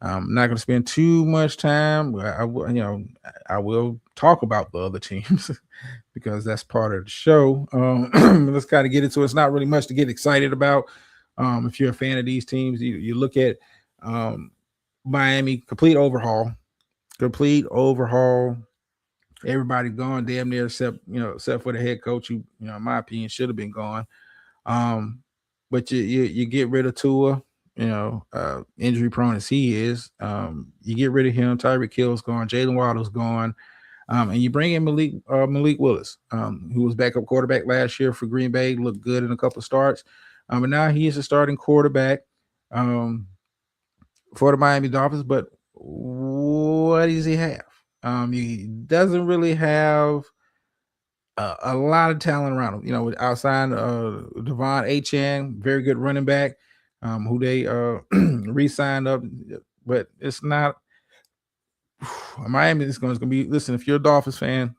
I'm not going to spend too much time. I will talk about the other teams because that's part of the show. Let's kind of get into it. It's not really much to get excited about. If you're a fan of these teams, you look at Miami, complete overhaul. Everybody gone damn near except for the head coach, who in my opinion should have been gone. Um, but you get rid of Tua, injury prone as he is. You get rid of him. Tyreek Hill's gone. Jalen Waddle's gone. And you bring in Malik Willis, who was backup quarterback last year for Green Bay, looked good in a couple of starts. And now he is a starting quarterback um, for the Miami Dolphins. But what does he have? He doesn't really have a lot of talent around him. Outside Devon Achane, very good running back, who they re-signed up, but it's not. Miami is going to be. Listen, if you're a Dolphins fan,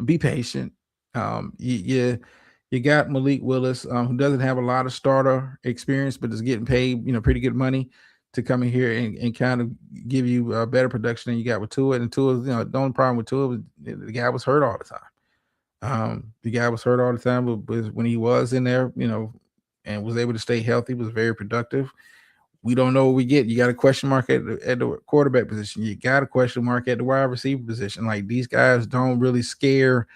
be patient. You got Malik Willis, who doesn't have a lot of starter experience, but is getting paid, pretty good money to come in here and kind of give you better production than you got with Tua. And Tua, the only problem with Tua was the guy was hurt all the time. The guy was hurt all the time, but when he was in there, and was able to stay healthy, was very productive. We don't know what we get. You got a question mark at the quarterback position. You got a question mark at the wide receiver position. Like, these guys don't really scare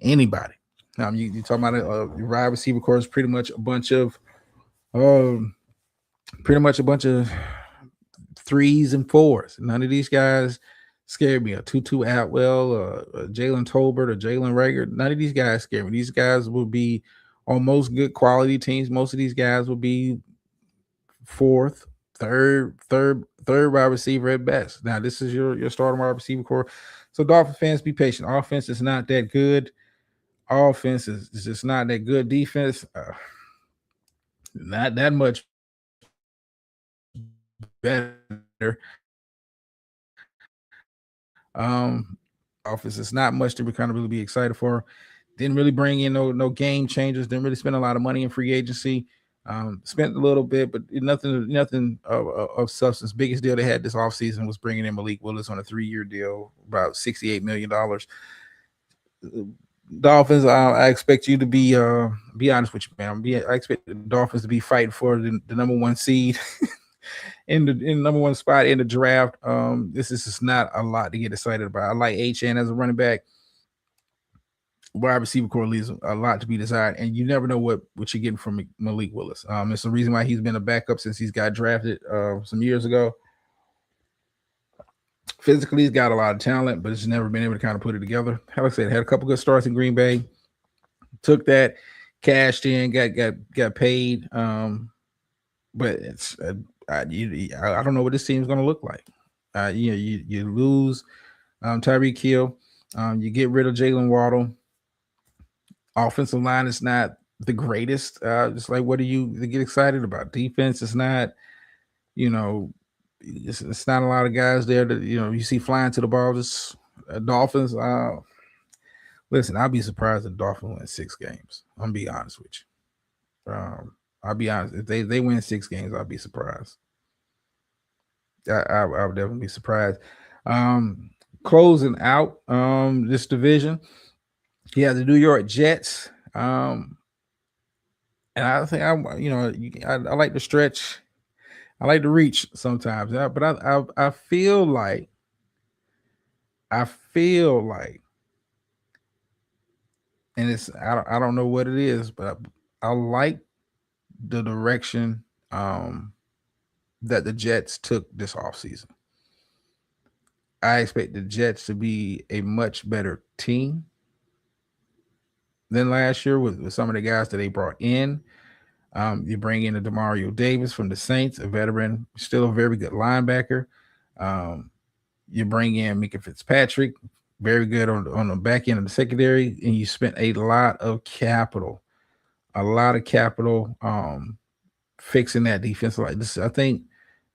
anybody. You talking about your wide receiver course, pretty much a bunch of threes and fours. None of these guys scared me. A Tutu Atwell, Jalen Tolbert, or Jalen Rager. None of these guys scare me. These guys will be on most good quality teams. Most of these guys will be fourth, third wide receiver at best. Now, this is your starting wide receiver core. So, Dolphin fans, be patient. Offense is not that good. Offense is just not that good. Defense, not that much better. Offense is not much to be kind of really be excited for. Didn't really bring in no game changers. Didn't really spend a lot of money in free agency. Spent a little bit, but nothing of substance. Biggest deal they had this offseason was bringing in Malik Willis on a 3-year deal, about $68 million. Dolphins, I expect you to be honest with you, man. I expect the Dolphins to be fighting for the number one seed in the number one spot in the draft. This is just not a lot to get excited about. I like Achane as a running back. Wide receiver core leaves a lot to be desired, and you never know what you're getting from Malik Willis. It's the reason why he's been a backup since he's got drafted some years ago. Physically, he's got a lot of talent, but it's never been able to kind of put it together. Like I said, had a couple good starts in Green Bay. Took that, cashed in, got paid. But it's I don't know what this team's going to look like. You lose Tyreek Hill. You get rid of Jalen Waddle. Offensive line is not the greatest. Just like, what do you get excited about? Defense is not, it's not a lot of guys there that you see flying to the ball. Just Dolphins. Listen, I'll be surprised if the Dolphins win 6 games. I'm gonna be honest with you. I'll be honest. If they win 6 games, I'll be surprised. I would definitely be surprised. Closing out this division, you have the New York Jets. And I think I like to stretch. I like to reach sometimes, but I feel like and it's I don't know what it is, but I like the direction that the Jets took this offseason. I expect the Jets to be a much better team than last year with some of the guys that they brought in. You bring in a Demario Davis from the Saints, a veteran, still a very good linebacker. You bring in Mika Fitzpatrick, very good on the back end of the secondary, and you spent a lot of capital fixing that defense like this. I think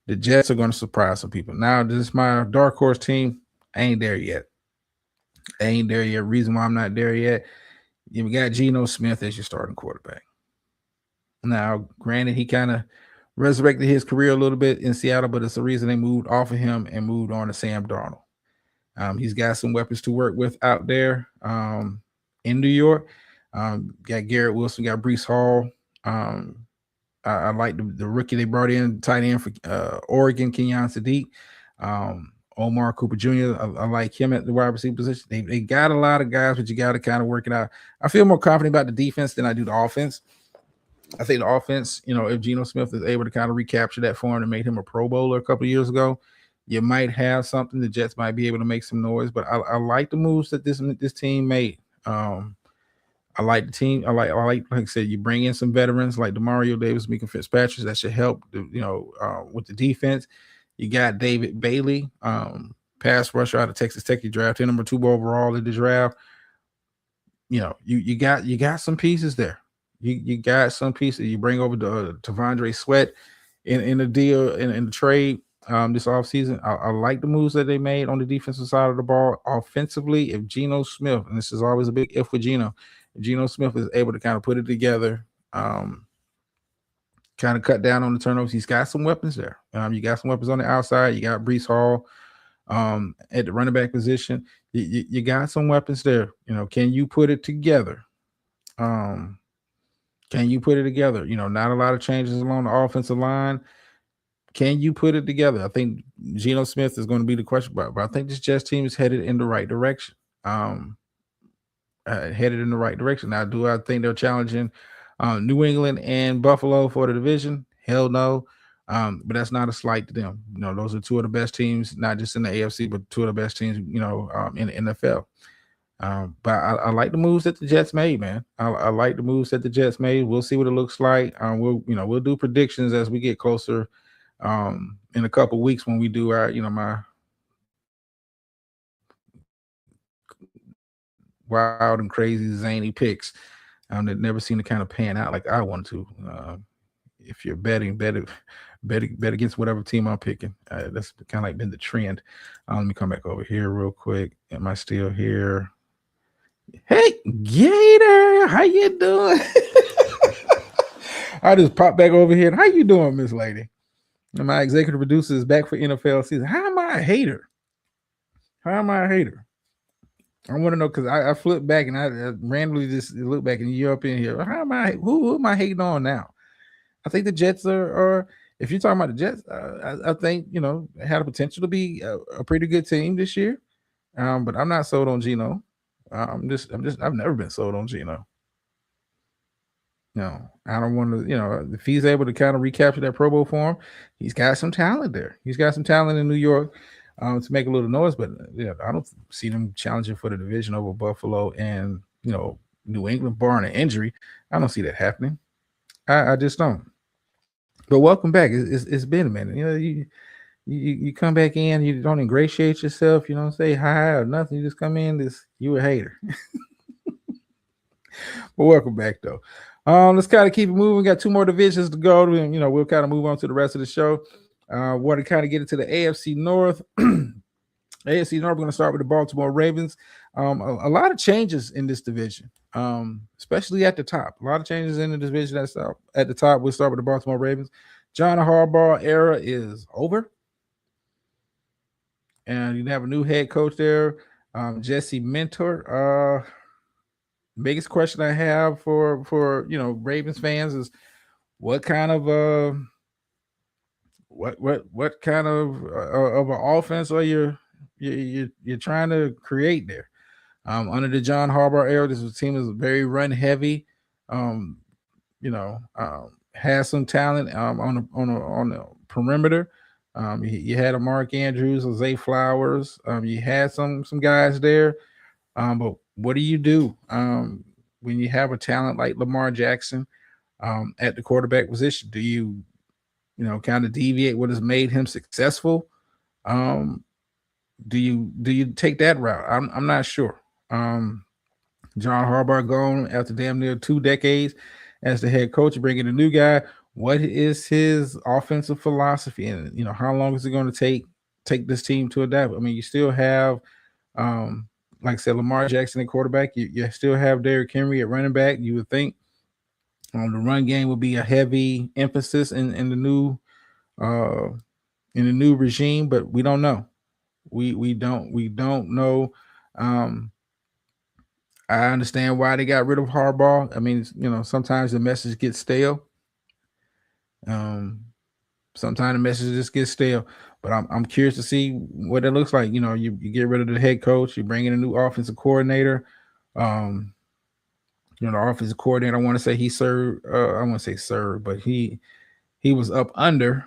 the Jets are going to surprise some people. Now, this is my dark horse team. I ain't there yet. Reason why I'm not there yet, you got Geno Smith as your starting quarterback. Now, granted, he kind of resurrected his career a little bit in Seattle, but it's the reason they moved off of him and moved on to Sam Darnold. He's got some weapons to work with out there in New York. Got Garrett Wilson, got Breece Hall. I like the rookie they brought in, tight end for Oregon, Kenyon Sadiq. Omar Cooper Jr. I like him at the wide receiver position. They got a lot of guys, but you got to kind of work it out. I feel more confident about the defense than I do the offense. I think the offense, if Geno Smith is able to kind of recapture that form and made him a Pro Bowler a couple of years ago, you might have something. The Jets might be able to make some noise. But I like the moves that this team made. I like the team. I like I said, you bring in some veterans like Demario Davis, Mika Fitzpatrick. That should help. With the defense. You got David Bailey, pass rusher out of Texas Tech. You drafted number 2 overall in the draft. You got some pieces there. You got some pieces. You bring over the Tavondre Sweat in the deal in the trade this offseason. I like the moves that they made on the defensive side of the ball. Offensively, if Geno Smith, and this is always a big if with Geno, if Geno Smith is able to kind of put it together, kind of cut down on the turnovers, he's got some weapons there. You got some weapons on the outside. You got Brees Hall at the running back position. You got some weapons there. Can you put it together? Can you put it together? Not a lot of changes along the offensive line. Can you put it together? I think Geno Smith is going to be the question, but I think this Jets team is headed in the right direction. Headed in the right direction. Now, do I think they're challenging New England and Buffalo for the division? Hell no. But that's not a slight to them. Those are two of the best teams, not just in the AFC, but two of the best teams, in the NFL. But I like the moves that the Jets made, man. I like the moves that the Jets made. We'll see what it looks like. We'll do predictions as we get closer in a couple of weeks when we do our, my wild and crazy zany picks that never seem to kind of pan out like I want to. If you're betting, bet against whatever team I'm picking. That's kind of like been the trend. Let me come back over here real quick. Am I still here? Hey, Gator, how you doing? I just popped back over here. How you doing, Miss Lady? And my executive producer is back for NFL season. How am I a hater? How am I a hater? I want to know because I flipped back and I randomly just look back and you're up in here. How am I? Who am I hating on now? I think the Jets are if you're talking about the Jets, I think had a potential to be a pretty good team this year. But I'm not sold on Geno. I've never been sold on Geno. No, I don't want to, if he's able to kind of recapture that Pro Bowl form, he's got some talent there. He's got some talent in New York to make a little noise, but I don't see them challenging for the division over Buffalo and, New England, barring an injury. I don't see that happening. I just don't. But welcome back. It's been a minute. You come back in, you don't ingratiate yourself, you don't say hi or nothing. You just come in, you a hater. But welcome back though. Let's kind of keep it moving. We got 2 more divisions to go. We'll kind of move on to the rest of the show. Want to kind of get into the AFC North. AFC North, we're going to start with the Baltimore Ravens. A lot of changes in this division, especially at the top. A lot of changes in the division at the top. We'll start with the Baltimore Ravens. John Harbaugh era is over. And you have a new head coach there, Jesse Mentor. Biggest question I have for Ravens fans is what kind of what kind of an offense are you're trying to create there? Under the John Harbaugh era, this team is very run heavy. Has some talent on the perimeter. You had a Mark Andrews, a Zay Flowers. You had some guys there. But what do you do when you have a talent like Lamar Jackson at the quarterback position? Do you, kind of deviate what has made him successful? Do you take that route? I'm not sure. John Harbaugh gone after damn near 2 decades as the head coach, bringing a new guy. What is his offensive philosophy, and how long is it going to take this team to adapt? I mean, you still have, like I said, Lamar Jackson at quarterback. You still have Derrick Henry at running back. You would think the run game would be a heavy emphasis in the new regime, but we don't know. We don't know. I understand why they got rid of Harbaugh. I mean, sometimes the message gets stale. Sometimes the message just gets stale. But I'm curious to see what it looks like. You get rid of the head coach, you bring in a new offensive coordinator. Um, the offensive coordinator, I want to say he served. I want to say served, but he was up under.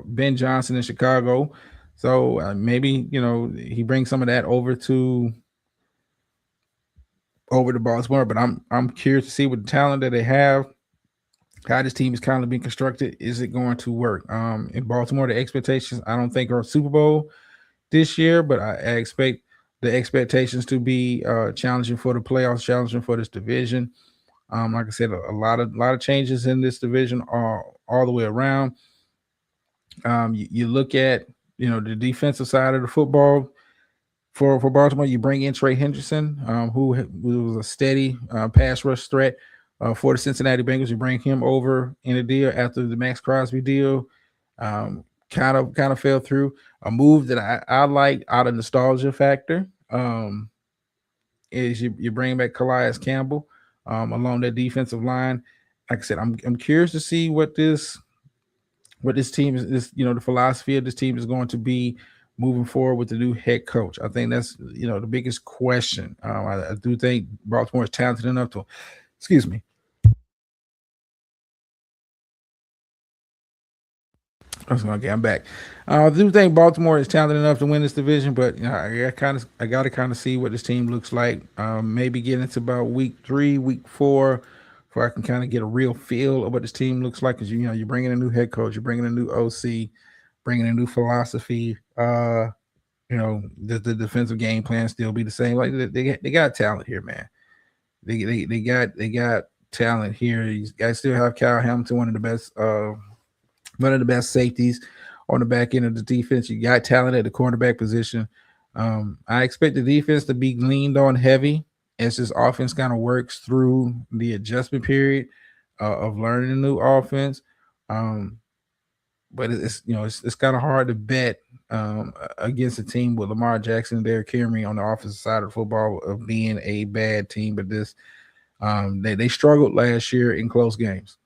Ben Johnson in Chicago. So maybe he brings some of that over to Baltimore. But I'm curious to see what the talent that they have, how this team is kind of being constructed. Is it going to work? In Baltimore, the expectations I don't think are Super Bowl this year, but I expect the expectations to be challenging for the playoffs, challenging for this division. Like I said, a lot of changes in this division all the way around. You look at the defensive side of the football for Baltimore. You bring in Trey Henderson, who was a steady pass rush threat for the Cincinnati Bengals. You bring him over in a deal after the Max Crosby deal kind of fell through. A move that I like out of nostalgia factor is you bring back Calais Campbell along that defensive line. Like I said, I'm curious to see what this team is the philosophy of this team is going to be moving forward with the new head coach. I think that's the biggest question. I do think Baltimore is talented enough to, excuse me. Okay, I'm back. I do think Baltimore is talented enough to win this division, but I got to kind of see what this team looks like. Maybe get into about week 3, week 4, before I can kind of get a real feel of what this team looks like. Because you're bringing a new head coach, you're bringing a new OC, bringing a new philosophy. The defensive game plan still be the same. Like they got talent here, man. They got talent here. You guys still have Kyle Hamilton, one of the best safeties on the back end of the defense. You got talent at the cornerback position. I expect the defense to be leaned on heavy as this offense kind of works through the adjustment period of learning a new offense. Um, but it's kind of hard to bet against a team with Lamar Jackson and Derrick Henry on the offensive side of the football of being a bad team. But they struggled last year in close games.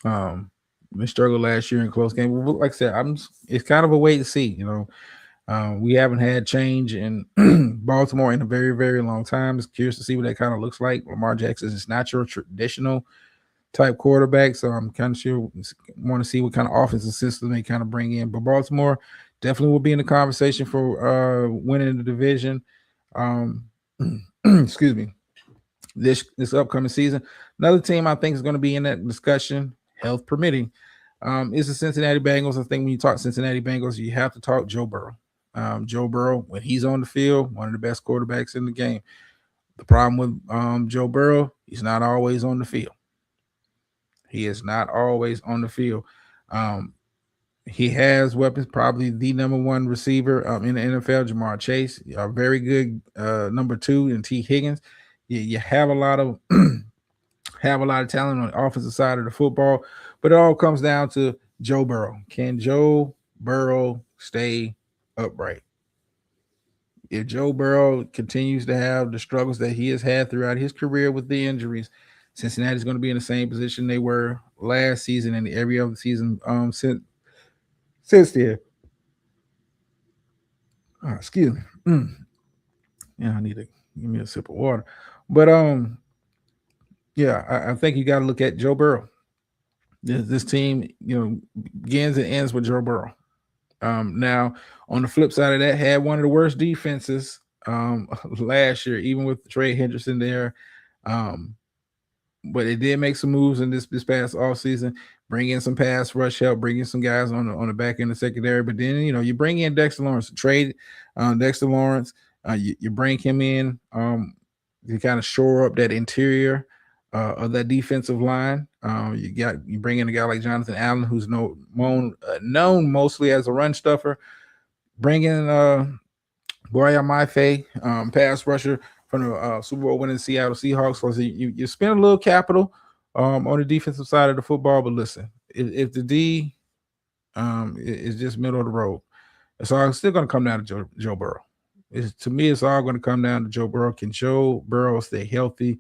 Um, they struggled last year in close games. Like I said, it's kind of a wait to see. We haven't had change in Baltimore in a very, very long time. It's curious to see what that kind of looks like. Lamar Jackson is not your traditional type quarterback, so I'm kind of sure want to see what kind of offensive system they kind of bring in. But Baltimore definitely will be in the conversation for winning the division. Um, excuse me. This upcoming season, another team I think is going to be in that discussion, health permitting, is the Cincinnati Bengals. I think when you talk Cincinnati Bengals, you have to talk Joe Burrow. Joe Burrow, when he's on the field, one of the best quarterbacks in the game. The problem with Joe Burrow, he's not always on the field. He is not always on the field. Um, he has weapons, probably the number one receiver in the NFL, Jamar Chase, a very good number 2 in T. Higgins. You have a lot of talent on the offensive side of the football, but it all comes down to Joe Burrow. Can Joe Burrow stay upright? If Joe Burrow continues to have the struggles that he has had throughout his career with the injuries, Cincinnati is going to be in the same position they were last season and every other season since then. Excuse me. Yeah, I need to give me a sip of water. But yeah, I think you got to look at Joe Burrow. This team, begins and ends with Joe Burrow. Now, on the flip side of that, had one of the worst defenses last year, even with Trey Henderson there. Um, but it did make some moves in this past off season. Bring in some pass rush help, bring in some guys on the back end of the secondary. But then you bring in Dexter Lawrence, trade Dexter Lawrence. You bring him in to kind of shore up that interior of that defensive line. You bring in a guy like Jonathan Allen, who's known mostly as a run stuffer. Bring in Boya Mafe, pass rusher from the Super Bowl winning Seattle Seahawks. So you spend a little capital on the defensive side of the football, but listen, if the D is just middle of the road, it's all still going to come down to Joe Burrow. To me, it's all going to come down to Joe Burrow. Can Joe Burrow stay healthy?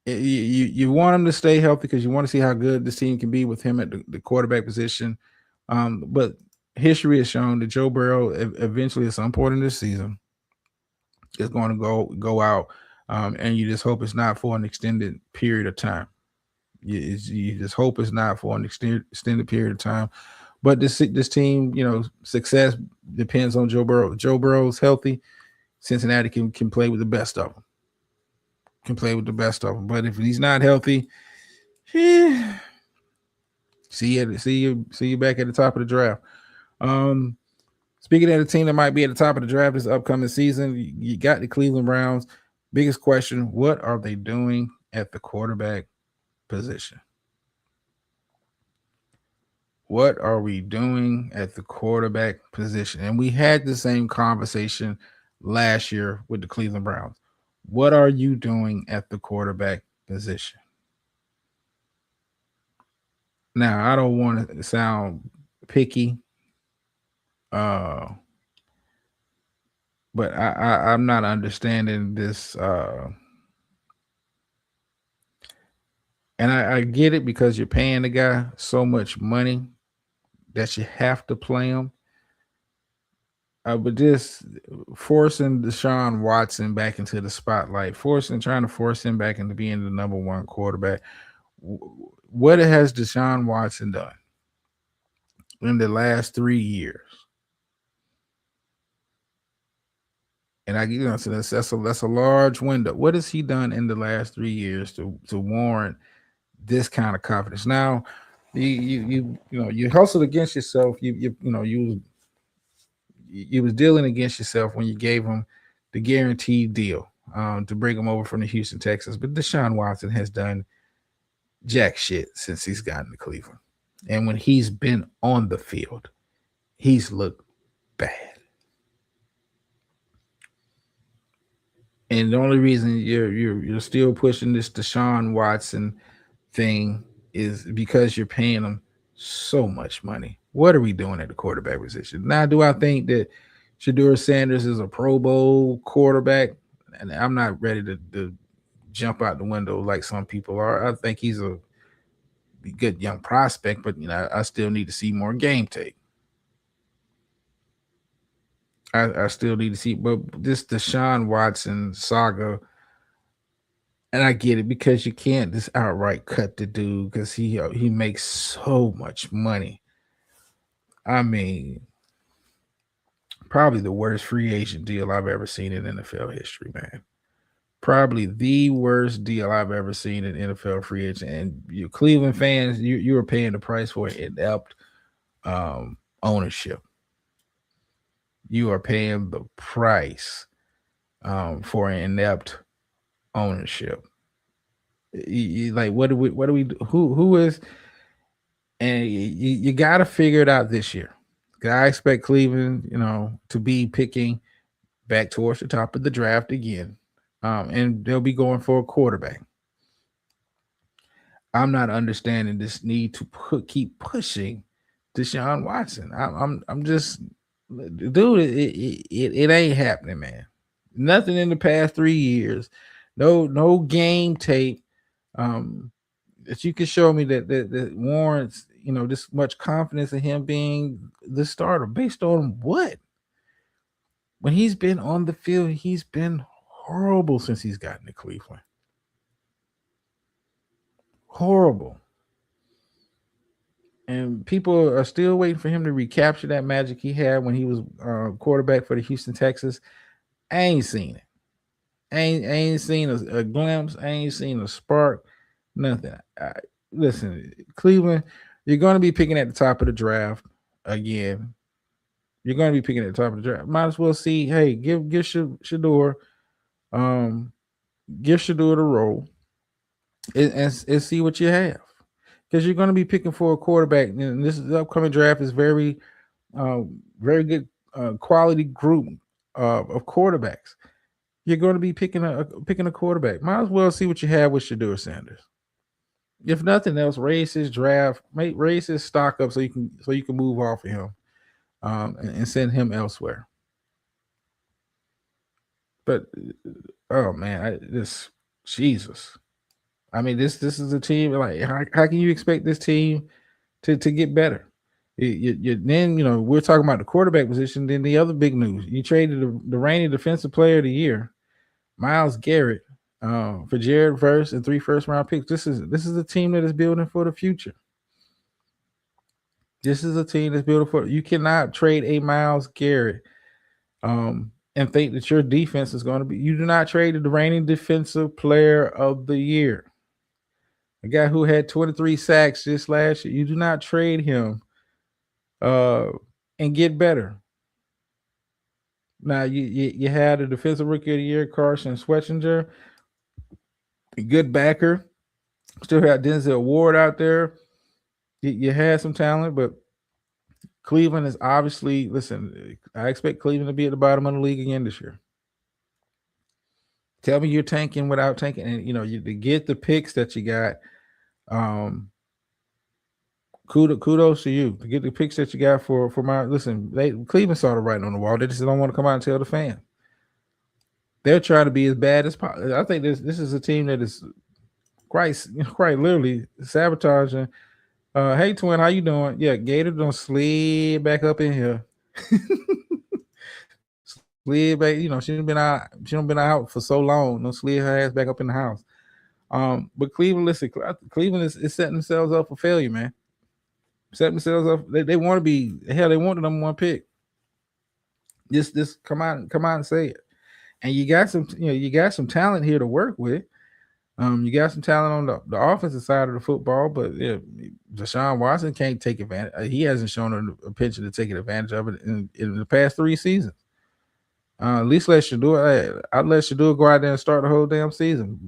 You want him to stay healthy because you want to see how good this team can be with him at the quarterback position. But history has shown that Joe Burrow eventually at some point in this season is going to go out, and you just hope it's not for an extended period of time. You just hope it's not for an extended period of time. But this team, success depends on Joe Burrow. Joe Burrow's healthy. Cincinnati can play with the best of them. Can play with the best of them. But if he's not healthy, see you back at the top of the draft. Speaking of the team that might be at the top of the draft this upcoming season, you got the Cleveland Browns. Biggest question: what are they doing at the quarterback position? What are we doing at the quarterback position? And we had the same conversation last year with the Cleveland Browns. What are you doing at the quarterback position? Now, I don't want to sound picky, but I'm not understanding this. And I get it because you're paying the guy so much money that you have to play him. But just forcing Deshaun Watson back into the spotlight, trying to force him back into being the number one quarterback. What has Deshaun Watson done in the last 3 years? And so that's a large window. What has he done in the last 3 years to warrant this kind of confidence? Now, you hustled against yourself. You was dealing against yourself when you gave him the guaranteed deal to bring him over from the Houston Texans. But Deshaun Watson has done jack shit since he's gotten to Cleveland. And when he's been on the field, he's looked bad. And the only reason you're still pushing this Deshaun Watson thing is because you're paying him so much money. What are we doing at the quarterback position? Now, do I think that Shedeur Sanders is a Pro Bowl quarterback? And I'm not ready to jump out the window like some people are. I think he's a good young prospect, but I still need to see more game tape. I still need to see, but this Deshaun Watson saga, and I get it because you can't just outright cut the dude because he makes so much money. I mean, probably the worst free agent deal I've ever seen in NFL history, man. Probably the worst deal I've ever seen in NFL free agent. And you Cleveland fans, you were paying the price for inept ownership. You are paying the price for inept ownership. Like, what do we do? Who is? And you got to figure it out this year. I expect Cleveland, to be picking back towards the top of the draft again, and they'll be going for a quarterback. I'm not understanding this need to keep pushing Deshaun Watson. I'm just, dude, it ain't happening, man. Nothing in the past 3 years. No game tape that you can show me that warrants this much confidence in him being the starter. Based on what? When he's been on the field, he's been horrible since he's gotten to Cleveland. Horrible. And people are still waiting for him to recapture that magic he had when he was quarterback for the Houston Texans. I ain't seen it. I ain't seen a glimpse. I ain't seen a spark. Nothing. Listen, Cleveland, you're going to be picking at the top of the draft again. You're going to be picking at the top of the draft. Might as well see. Hey, give Shedeur, give Shedeur the role, and see what you have, because you're going to be picking for a quarterback. And this upcoming draft is very good quality group of quarterbacks. You're going to be picking a quarterback. Might as well see what you have with Shedeur Sanders. If nothing else, raise his stock up so you can move off of him, and send him elsewhere. But oh man, Jesus. I mean, this is a team. Like, how can you expect this team to get better? Then we're talking about the quarterback position. Then the other big news: you traded the reigning defensive player of the year, Myles Garrett, for Jared Verse and 3 first-round picks. This is a team that is building for the future. This is a team that's building for. You cannot trade a Myles Garrett, and think that your defense is going to be. You do not trade the reigning defensive player of the year, a guy who had 23 sacks just last year. You do not trade him, uh, and get better. Now you had a defensive rookie of the year, Carson Schwarzenegger, a good backer. Still had Denzel Ward out there. You had some talent, but Cleveland is obviously. Listen, I expect Cleveland to be at the bottom of the league again this year. Tell me you're tanking without tanking, and you to get the picks that you got. Um, kudos to you to get the picks that you got for my. Listen, Cleveland saw the writing on the wall. They just don't want to come out and tell the fan. They're trying to be as bad as possible. I think this is a team that is quite literally sabotaging. Hey twin, how you doing? Yeah, Gator don't slid back up in here. Slid back, she done been out. She done been out for so long. Don't slid her ass back up in the house. But Cleveland, listen, Cleveland is setting themselves up for failure, man. Setting themselves up. They want to be hell. They want the number one pick. Just come out and say it. And you got some talent here to work with. You got some talent on the offensive side of the football, but Deshaun Watson can't take advantage. He hasn't shown a picture to take advantage of it in the past 3 seasons. At least let Shador. I'd let Shador go out there and start the whole damn season.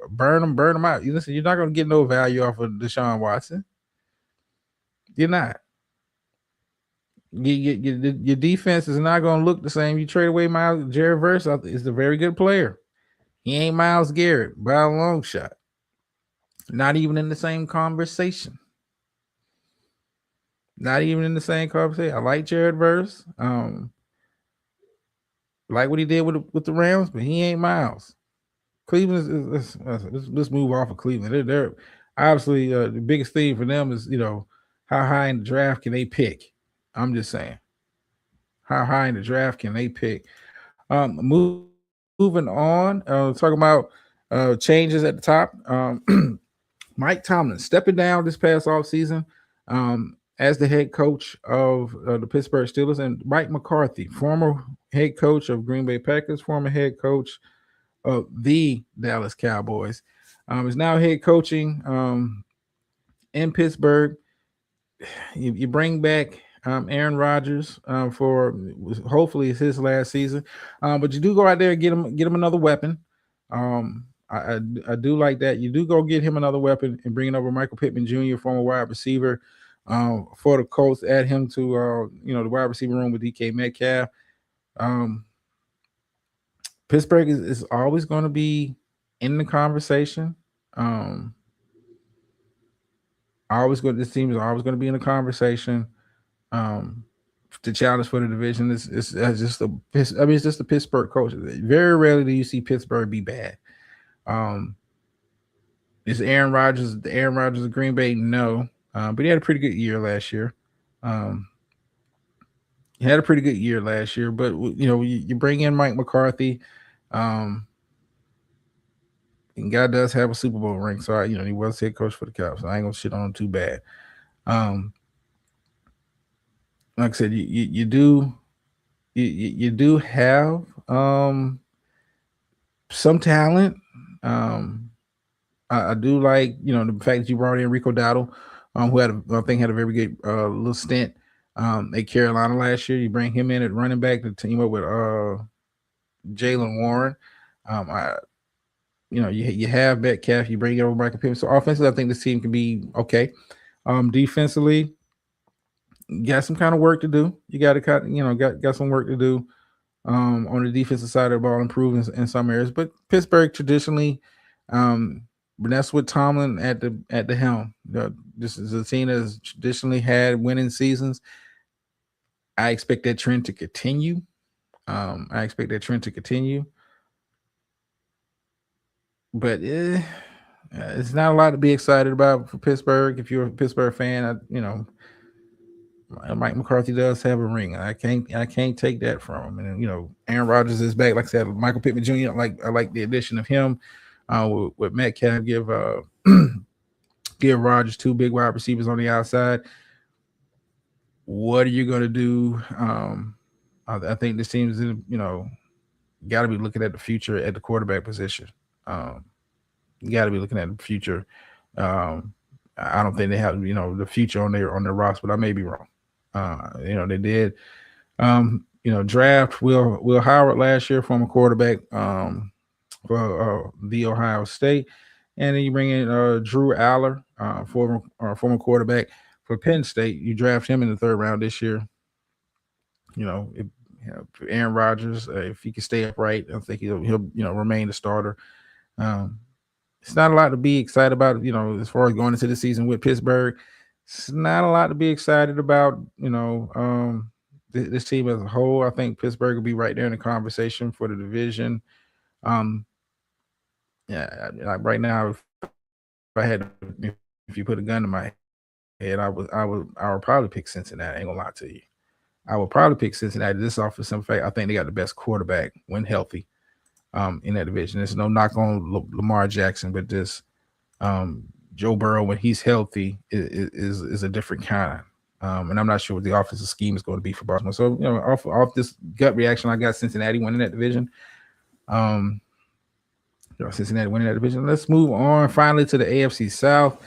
Burn them out. Listen, you're not going to get no value off of Deshaun Watson. You're not. Your defense is not going to look the same. You trade away Jared Verse is a very good player. He ain't Myles Garrett by a long shot. Not even in the same conversation. Not even in the same conversation. I like Jared Verse. Like what he did with the Rams, but he ain't Myles. Cleveland is let's move off of Cleveland. They're obviously the biggest thing for them is how high in the draft can they pick. I'm just saying, how high in the draft can they pick? Moving on, talking about changes at the top. Mike Tomlin stepping down this past offseason as the head coach of the Pittsburgh Steelers, and Mike McCarthy, former head coach of Green Bay Packers, former head coach of the Dallas Cowboys, is now head coaching in Pittsburgh. You bring back Aaron Rodgers for hopefully it's his last season, but you do go out there and get him another weapon. I do like that. You do go get him another weapon and bring over Michael Pittman Jr., former wide receiver for the Colts. Add him to the wide receiver room with DK Metcalf. Pittsburgh is always going to be in the conversation. This team is always going to be in the conversation. To challenge for the division it's just a Pittsburgh coach. Very rarely do you see Pittsburgh be bad. Is Aaron Rodgers the Aaron Rodgers of Green Bay? No, but he had a pretty good year last year. But you bring in Mike McCarthy. And guy does have a Super Bowl ring, so he was head coach for the Cowboys. So I ain't gonna shit on him too bad. Like I said, you do have some talent. I do like the fact that you brought in Rico Dowdle, who had a very good little stint at Carolina last year. You bring him in at running back to team up with Jalen Warren. You have Metcalf. You bring over Michael Pittman. So offensively, I think this team can be okay. Defensively, you got some kind of work to do. You got to got some work to do on the defensive side of the ball, improving in some areas. But Pittsburgh traditionally, but that's with Tomlin at the helm. This is a team that has traditionally had winning seasons. I expect that trend to continue. But It's not a lot to be excited about for Pittsburgh. If you're a Pittsburgh fan, Mike McCarthy does have a ring. I can't take that from him. And Aaron Rodgers is back. Like I said, Michael Pittman Jr. I like the addition of him. With Metcalf, give Rodgers two big wide receivers on the outside. What are you going to do? I think this team is got to be looking at the future at the quarterback position. You got to be looking at the future. I don't think they have the future on their roster, but I may be wrong. They did draft Will Howard last year, former quarterback for the Ohio State, and then you bring in Drew Aller, former quarterback for Penn State. You draft him in the third round this year. Aaron Rodgers, if he can stay upright, I think he'll remain the starter. Um, it's not a lot to be excited about, as far as going into the season with Pittsburgh. It's not a lot to be excited about, this team as a whole. I think Pittsburgh will be right there in the conversation for the division. Um, yeah, like right now, I had, if you put a gun to my head, I would probably pick Cincinnati. I ain't gonna lie to you. I would probably pick Cincinnati. This off for some fact. I think they got the best quarterback when healthy, in that division. There's no knock on Lamar Jackson, but this Joe Burrow, when he's healthy, is a different kind. And I'm not sure what the offensive scheme is going to be for Baltimore. So off this gut reaction, I got Cincinnati winning that division. Cincinnati winning that division. Let's move on finally to the AFC South.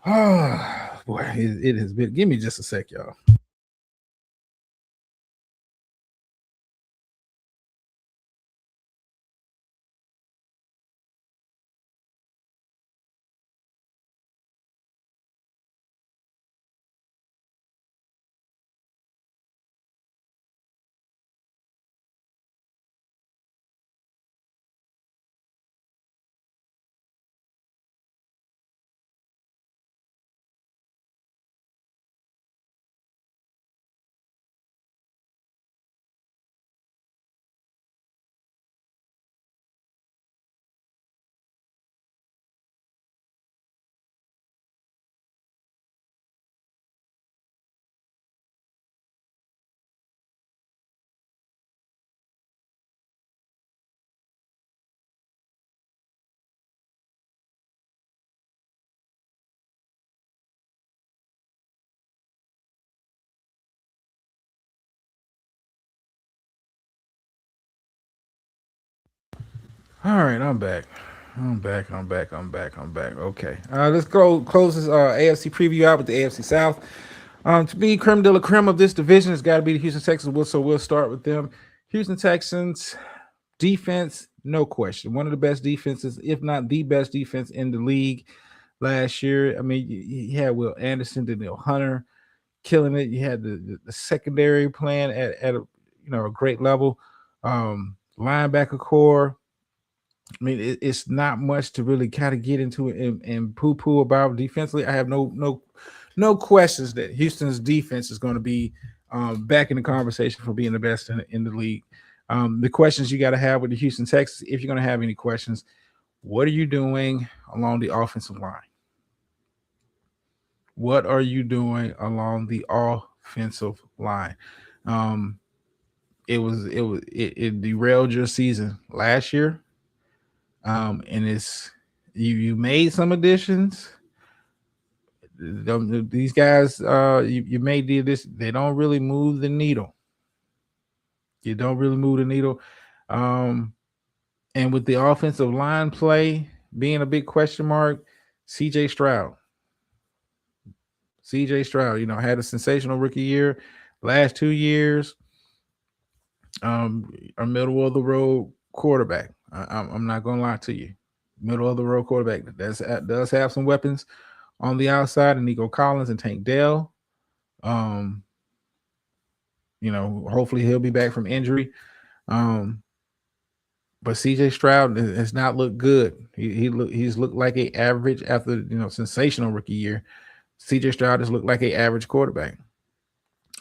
Oh boy, it has been. Give me just a sec, y'all. All right, I'm back. I'm back. Okay. Let's go close this AFC preview out with the AFC South. To be creme de la creme of this division, it's got to be the Houston Texans. So we'll start with them. Houston Texans defense, no question. One of the best defenses, if not the best defense in the league last year. I mean, you had Will Anderson, Daniel Hunter killing it. You had the secondary playing at a great level. Linebacker core. I mean, it's not much to really kind of get into it and poo-poo about defensively. I have no questions that Houston's defense is going to be back in the conversation for being the best in the league. The questions you got to have with the Houston Texans, if you're going to have any questions, what are you doing along the offensive line? What are you doing along the offensive line? It derailed your season last year. And it's you made some additions. These guys, you made the addition. They don't really move the needle. You don't really move the needle. And with the offensive line play being a big question mark, CJ Stroud. Had a sensational rookie year. Last 2 years, a middle of the road quarterback. I'm not gonna lie to you. Middle of the road quarterback does have some weapons on the outside, and Nico Collins and Tank Dell. Hopefully he'll be back from injury. But CJ Stroud has not looked good. He's looked like an average after sensational rookie year. CJ Stroud has looked like an average quarterback.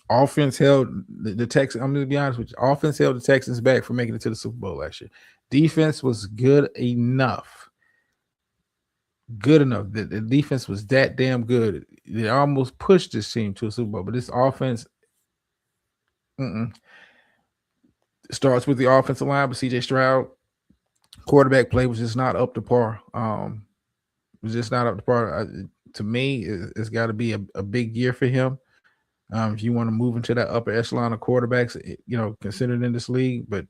Offense held the Texans. I'm going to be honest with you. Offense held the Texans back from making it to the Super Bowl last year. Defense was good enough good enough. The defense was that damn good. It almost pushed this team to a Super Bowl, but this offense starts with the offensive line. But CJ Stroud quarterback play was just not up to par. Was just not up to par. To me, it's got to be a big year for him. If you want to move into that upper echelon of quarterbacks, considered in this league, but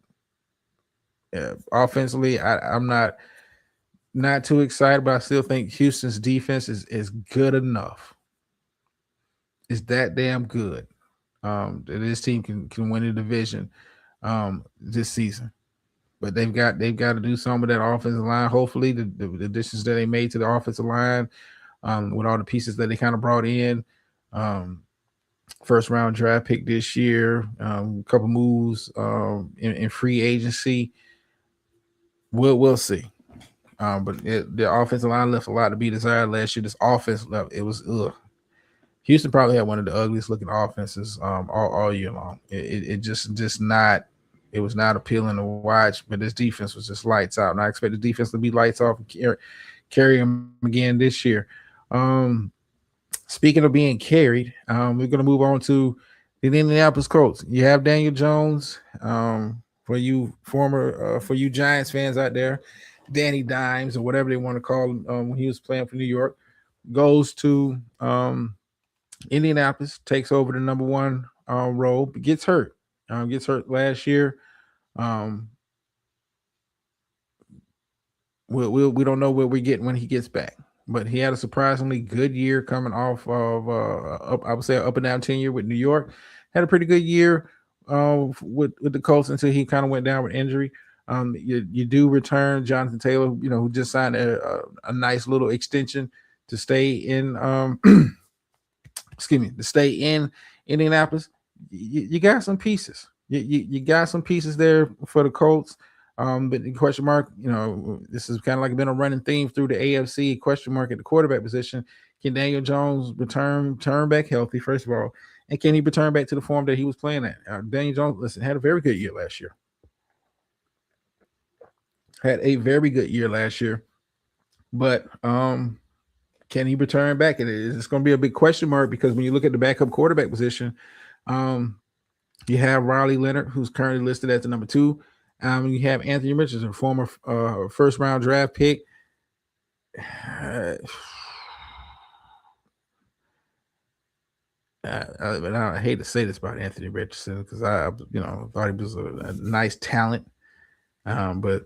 offensively, I'm not too excited, but I still think Houston's defense is good enough. It's that damn good. That this team can win the division this season. But they've got to do some of that offensive line. Hopefully, the additions that they made to the offensive line, with all the pieces that they kind of brought in, first round draft pick this year, a couple moves in free agency. We'll see. But the offensive line left a lot to be desired last year. This offense left, it was Houston probably had one of the ugliest looking offenses all year long. It just not. It was not appealing to watch, but this defense was just lights out, and I expect the defense to be lights off and carry them again this year. Speaking of being carried, we're going to move on to the Indianapolis Colts. You have Daniel Jones. For you Giants fans out there, Danny Dimes or whatever they want to call him, when he was playing for New York, goes to Indianapolis, takes over the number one role, but gets hurt. Gets hurt last year. We don't know what we're getting when he gets back, but he had a surprisingly good year coming off of I would say up and down tenure with New York. Had a pretty good year with the Colts until he kind of went down with injury. You do return Jonathan Taylor, who just signed a nice little extension to stay in to stay in Indianapolis. You got some pieces. You got some pieces there for the Colts. But the question mark, this has kind of like been a running theme through the AFC. Question mark at the quarterback position. Can Daniel Jones turn back healthy, first of all? And can he return back to the form that he was playing at? Daniel Jones, had a very good year last year. But can he return back? It's going to be a big question mark because when you look at the backup quarterback position, you have Riley Leonard, who's currently listed as the number 2. You have Anthony Richardson, former first round draft pick. I hate to say this about Anthony Richardson because I thought he was a nice talent, but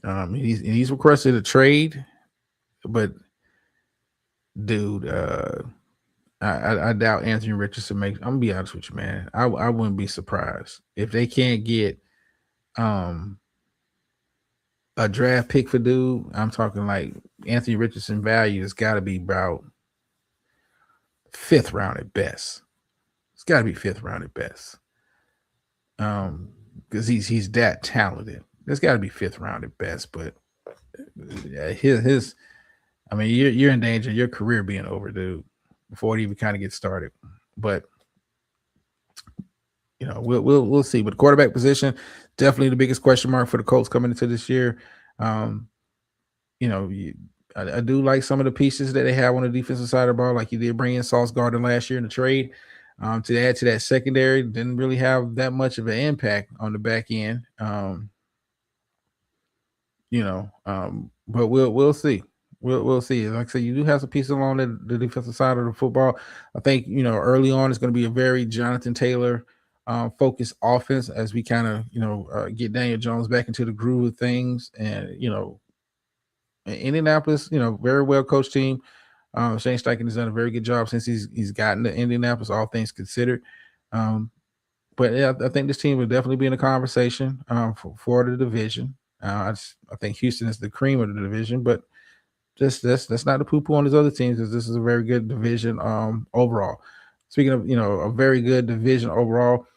he's requested a trade. But dude, I doubt Anthony Richardson makes. I'm gonna be honest with you, man. I wouldn't be surprised if they can't get a draft pick for dude. I'm talking like Anthony Richardson value has got to be about 5th round at best. It's got to be 5th round at best. Because he's that talented. It's got to be 5th round at best. But his I mean, you're in danger of your career being over, dude, before it even kind of gets started. But we'll see. But the quarterback position, definitely the biggest question mark for the Colts coming into this year. I do like some of the pieces that they have on the defensive side of the ball. Like you did bring in Sauce Gardner last year in the trade to add to that secondary. Didn't really have that much of an impact on the back end. But we'll see. We'll see. Like I said, you do have some pieces along the defensive side of the football. I think early on it's going to be a very Jonathan Taylor focused offense as we kind of get Daniel Jones back into the groove of things. And Indianapolis, very well coached team. Shane Steichen has done a very good job since he's gotten to Indianapolis, all things considered. But yeah, I think this team will definitely be in a conversation for the division. I think Houston is the cream of the division, but that's not the poo-poo on these other teams, because this is a very good division overall. Speaking of a very good division overall,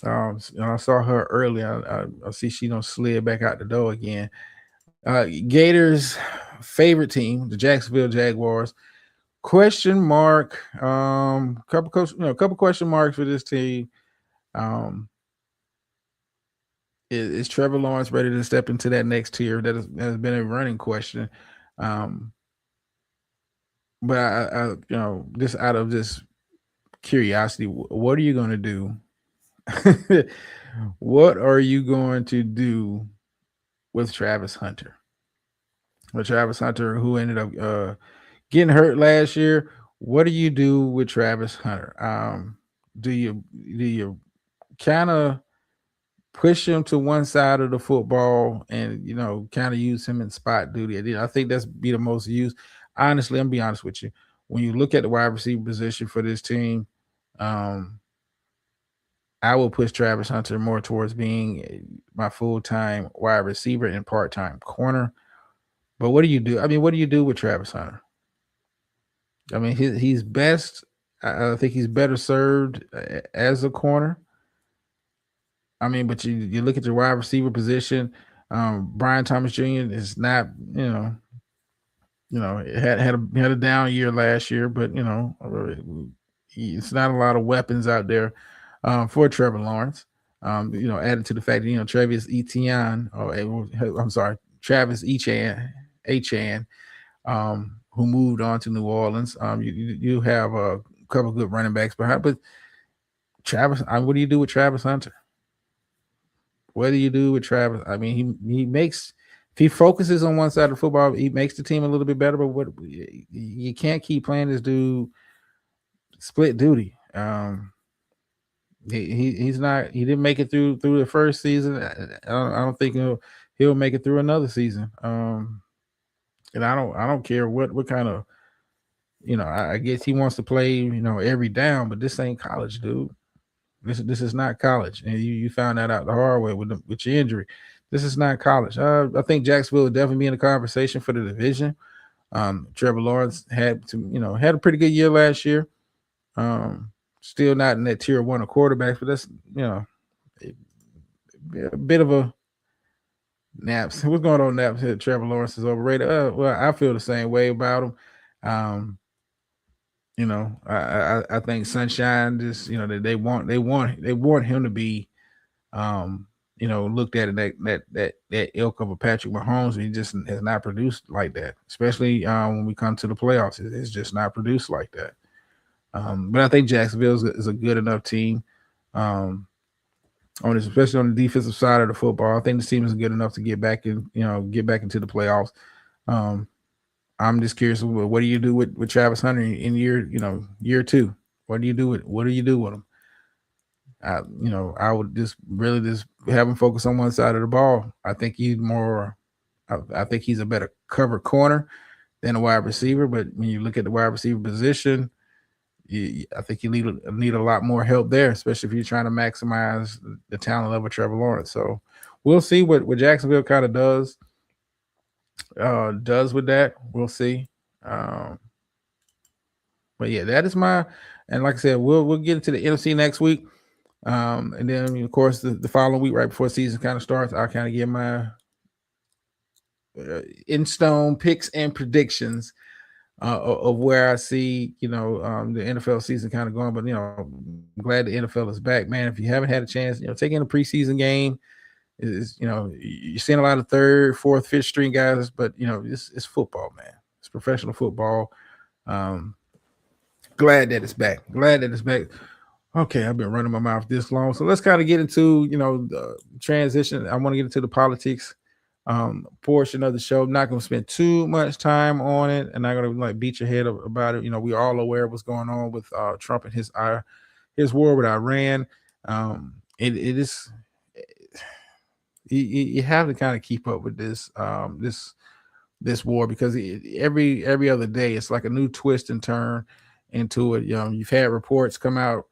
I saw her earlier. I see she slid back out the door again. Gators' favorite team, the Jacksonville Jaguars. Question mark. Couple question marks for this team. Is Trevor Lawrence ready to step into that next tier? That has been a running question. Um, but just out of this curiosity, what are you going to do? What are you going to do with Travis Hunter? With Travis Hunter, who ended up getting hurt last year. What do you do with Travis Hunter? Do you kind of push him to one side of the football and kind of use him in spot duty? I think that's be the most used. Honestly, I'm gonna be honest with you. When you look at the wide receiver position for this team, um, I will push Travis Hunter more towards being my full-time wide receiver and part-time corner. But what do you do? I mean, what do you do with Travis Hunter? I mean, he's best. I think he's better served as a corner. I mean, but you look at your wide receiver position. Brian Thomas Jr. is not, had a down year last year, but it's not a lot of weapons out there for Trevor Lawrence. Added to the fact that Travis Etienne, I'm sorry, Travis Etienne, who moved on to New Orleans. You have a couple good running backs behind, but Travis, what do you do with Travis Hunter? What do you do with Travis? I mean, he makes, if he focuses on one side of the football, he makes the team a little bit better. But what, you can't keep playing this dude split duty. He's not. He didn't make it through the first season. I don't think he'll make it through another season. And I don't care what kind of, I guess he wants to play every down, but this ain't college, dude. This is not college, and you found that out the hard way with your injury. This is not college. I think Jacksonville will definitely be in the conversation for the division. Trevor Lawrence had a pretty good year last year. Still not in that tier one of quarterbacks, but that's a bit of a naps. What's going on, naps? Trevor Lawrence is overrated. Well, I feel the same way about him. I think Sunshine just they want him to be looked at in that ilk of a Patrick Mahomes. He just has not produced like that, especially when we come to the playoffs. It's just not produced like that. But I think Jacksonville is a good enough team. Especially on the defensive side of the football, I think the team is good enough to get back into the playoffs. I'm just curious, what do you do with Travis Hunter in year two? What do you do with him? I would just really just have him focus on one side of the ball. I think he's more. I think he's a better cover corner than a wide receiver. But when you look at the wide receiver position, I think you need a lot more help there, especially if you're trying to maximize the talent level of Trevor Lawrence. So we'll see what Jacksonville kind of does with that. We'll see. But yeah, that is and like I said, we'll get into the NFC next week. And then of course the following week, right before the season kind of starts, I'll kind of get my in stone picks and predictions of where I see, the NFL season kind of going. But, I'm glad the NFL is back, man. If you haven't had a chance, take in a preseason game. You're seeing a lot of third, fourth, fifth string guys, but, it's football, man. It's professional football. Glad that it's back. Okay, I've been running my mouth this long. So let's kind of get into, the transition. I want to get into the politics portion of the show. I'm not going to spend too much time on it, and I'm going to beat your head about it. We're all aware of what's going on with Trump and his war with Iran. It is, you have to kind of keep up with this war, because every other day it's like a new twist and turn into it. You've had reports come out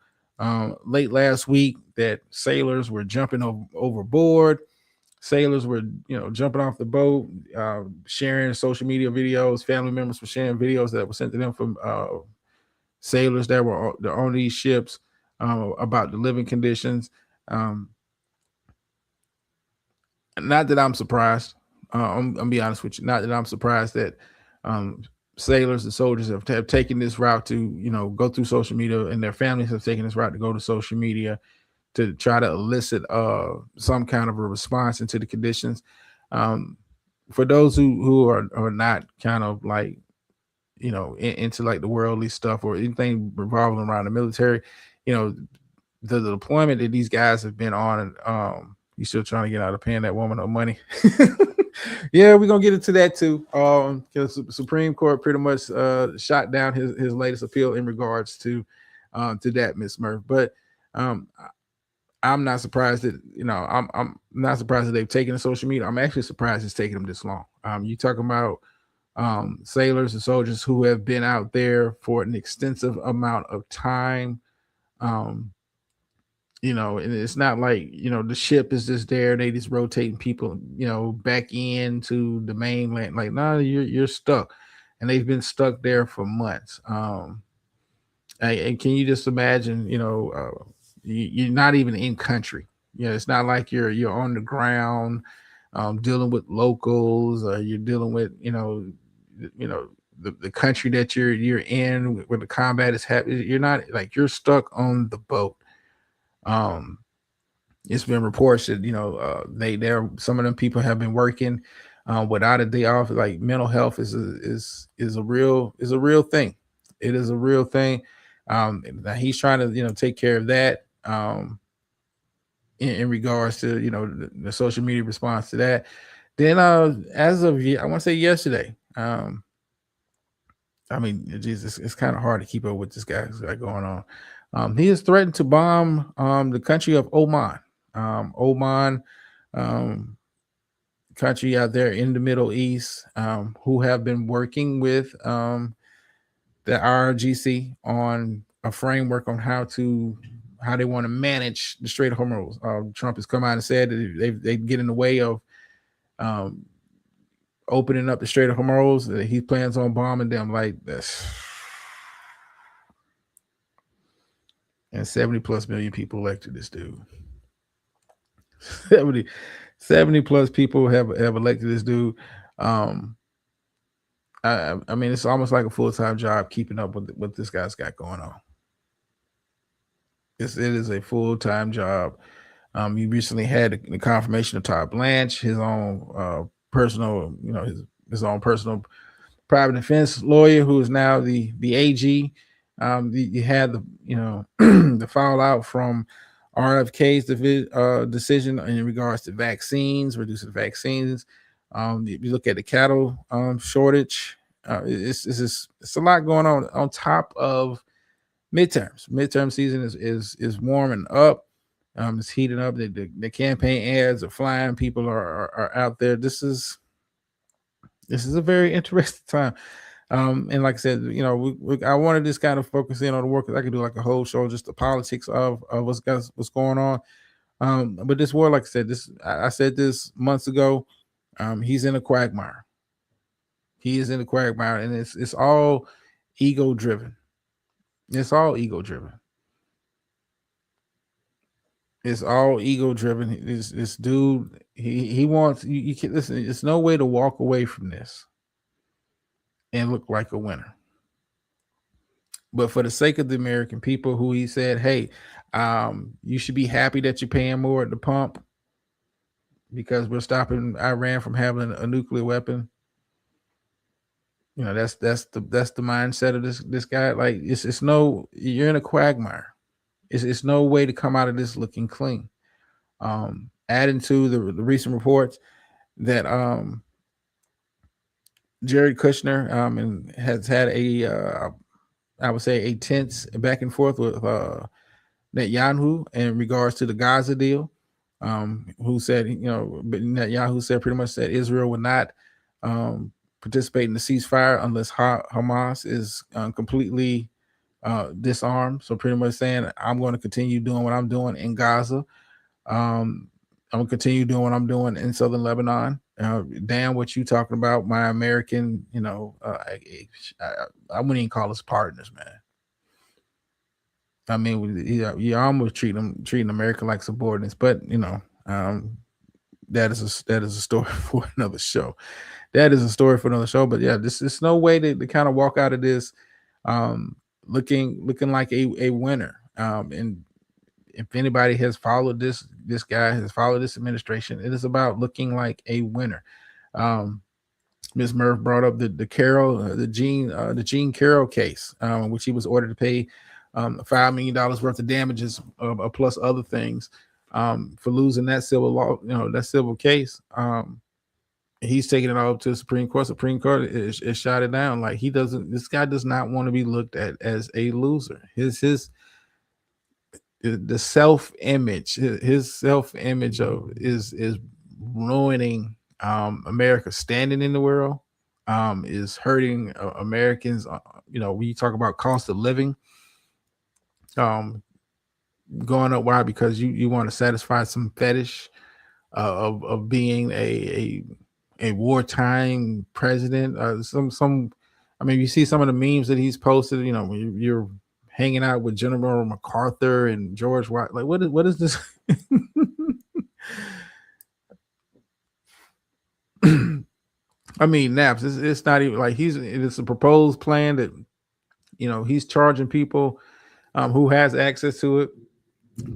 late last week that sailors were jumping overboard. Sailors were, jumping off the boat, sharing social media videos. Family members were sharing videos that were sent to them from sailors that were on these ships about the living conditions. Not that I'm surprised. I'm gonna be honest with you. Not that I'm surprised that sailors and soldiers have taken this route to, go through social media, and their families have taken this route to go to social media to try to elicit some kind of a response into the conditions. for those who are not kind of like, into like the worldly stuff or anything revolving around the military, you know, the deployment that these guys have been on, and you still trying to get out of paying that woman her money. Yeah, we're gonna get into that too. Because the Supreme Court pretty much shot down his latest appeal in regards to that, Miss Murph. But um I'm not surprised that, I'm not surprised that they've taken to social media. I'm actually surprised it's taken them this long. You talking about sailors and soldiers who have been out there for an extensive amount of time. Um, and it's not like, the ship is just there. They just rotating people, back into the mainland. Like, no, you're stuck. And they've been stuck there for months. And can you just imagine, you're not even in country. It's not like you're on the ground, dealing with locals, or you're dealing with, you know, the country that you're in where the combat is happening. You're not like, you're stuck on the boat. Um, it's been reports that, they're some of them people have been working without a day off. Like, mental health is a real thing. It is a real thing. Now he's trying to, take care of that. In regards to, the social media response to that. Then as of I want to say yesterday, I mean, Jesus, it's kind of hard to keep up with this guy's got going on. He has threatened to bomb the country of Oman. Oman, um, country out there in the Middle East, who have been working with the RGC on a framework on how they want to manage the Strait of Hormuz. Trump has come out and said that they get in the way of um, opening up the Strait of Hormuz. He plans on bombing them like this. And 70 plus million people elected this dude. 70 plus people have elected this dude. Um, I mean, it's almost like a full time job keeping up with what this guy's got going on. It is a full time job. He recently had the confirmation of Todd Blanche, his own personal, his own personal private defense lawyer, who is now the AG. You had the the fallout from RFK's decision in regards to vaccines, reducing vaccines. If you look at the cattle shortage, it's a lot going on top of midterms. Midterm season is warming up. It's heating up. The campaign ads are flying. People are out there. This is a very interesting time. And like I said, I wanted this kind of focus in on the work, because I could do like a whole show just the politics of what's going on. But this war, like I said, I said this months ago. He's in a quagmire. He is in a quagmire, and it's all ego driven. It's all ego driven. It's all ego driven. This dude, he wants you can listen. It's no way to walk away from this and look like a winner. But for the sake of the American people, who he said, hey, you should be happy that you're paying more at the pump because we're stopping Iran from having a nuclear weapon. That's the mindset of this guy. Like, it's no, you're in a quagmire. It's no way to come out of this looking clean. Adding to the recent reports that Jared Kushner and has had I would say a tense back and forth with Netanyahu in regards to the Gaza deal. Who said, Netanyahu said pretty much that Israel would not participate in the ceasefire unless Hamas is completely disarmed. So pretty much saying, I'm going to continue doing what I'm doing in Gaza. I'm gonna continue doing what I'm doing in southern Lebanon. Damn, what you talking about, my American? I wouldn't even call us partners, man. I mean, you almost treating America like subordinates, but that is a story for another show. That is a story for another show. But yeah, this is no way to kind of walk out of this looking like a winner. And if anybody has followed this guy has followed this administration, it is about looking like a winner. Ms. Murph brought up the Gene Carroll case, in which he was ordered to pay $5 million worth of damages, plus other things, for losing that civil case. He's taking it all up to the Supreme Court. Supreme Court is shot it down. Like, this guy does not want to be looked at as a loser. The self-image, his self-image is ruining America's standing in the world, is hurting Americans. When you talk about cost of living going up. Why? Because you want to satisfy some fetish of being a wartime president. I mean, you see some of the memes that he's posted. When you're hanging out with General MacArthur and George White. Like, what is this? I mean, Naps. It's not even like it's a proposed plan that he's charging people who has access to it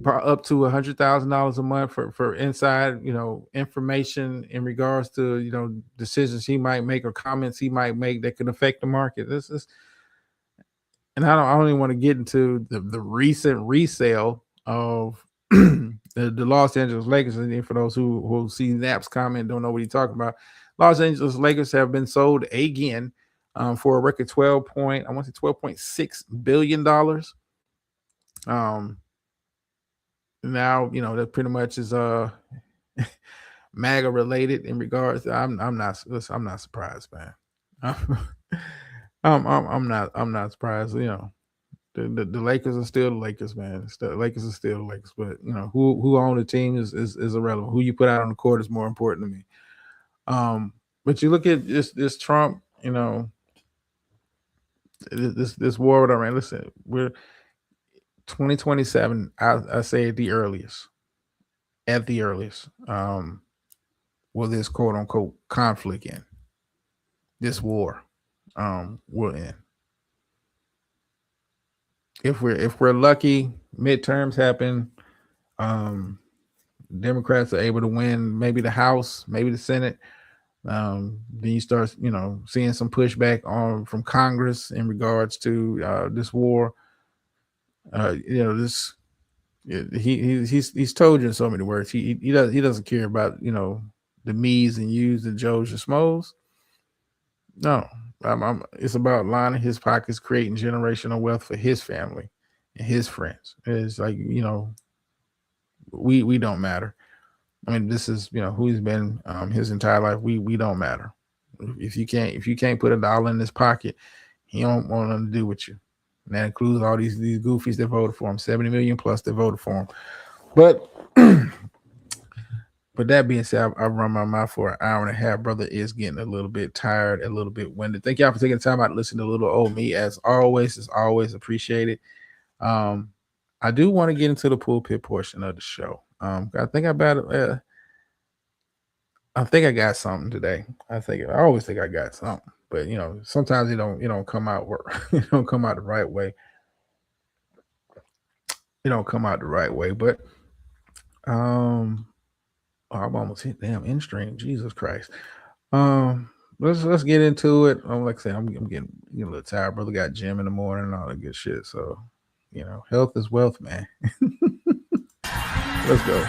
up to $100,000 a month for inside information in regards to decisions he might make or comments he might make that could affect the market. This is, and I don't even want to get into the recent resale of the Los Angeles Lakers. And for those who see Nap's comment, don't know what he's talking about. Los Angeles Lakers have been sold again for a record $12.6 billion. Now that pretty much is MAGA related in regards to, I'm not surprised, man. I'm not surprised. The Lakers are still the Lakers, man. The Lakers are still the Lakers, but who own the team is irrelevant. Who you put out on the court is more important to me. But you look at this Trump, this war with Iran. Listen, we're 2027. I say at the earliest, will this quote unquote conflict end? This war will end. If we're lucky, midterms happen. Democrats are able to win maybe the House, maybe the Senate. Then you start, seeing some pushback from Congress in regards to this war. He's told you in so many words. He doesn't care about the me's and you's and Joe's and Smoes. No, it's about lining his pockets, creating generational wealth for his family and his friends. It's like we don't matter. I mean, this is who he's been his entire life. We don't matter. If you can't put $1 in his pocket, he don't want nothing to do with you. And that includes all these goofies that voted for him, 70 million plus that voted for him. But that being said, I've run my mouth for an hour and a half. Brother is getting a little bit tired, a little bit winded. Thank y'all for taking the time out to listen to little old me. As always, it's always appreciated. I do want to get into the pulpit portion of the show. I think I got something today. I always think I got something, but sometimes it don't come out it don't come out the right way. It don't come out the right way, but I'm almost hit damn in stream. Jesus Christ. Let's get into it. Like I said, I'm getting a little tired. Brother got gym in the morning and all that good shit. So health is wealth, man. Let's go.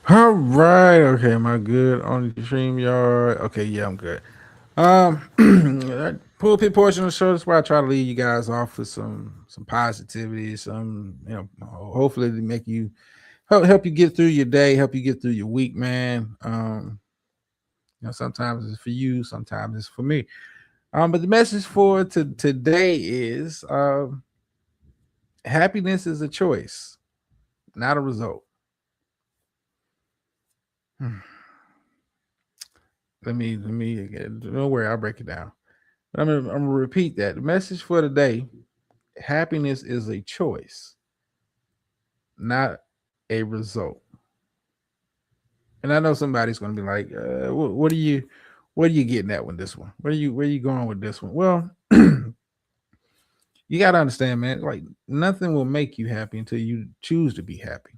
All right. Okay. Am I good on the StreamYard? Okay. Yeah, I'm good. That pulpit portion of the show. That's why I try to leave you guys off with some positivity, some, hopefully to make you help you get through your day, help you get through your week, man. Sometimes it's for you, sometimes it's for me. But the message for today is happiness is a choice, not a result. Hmm. Let me don't worry, I'll break it down. But I'm gonna repeat that. The message for today: happiness is a choice, not a result. And I know somebody's gonna be like, what are you getting at with this one? Where you going with this one? Well, you gotta understand, man, like nothing will make you happy until you choose to be happy.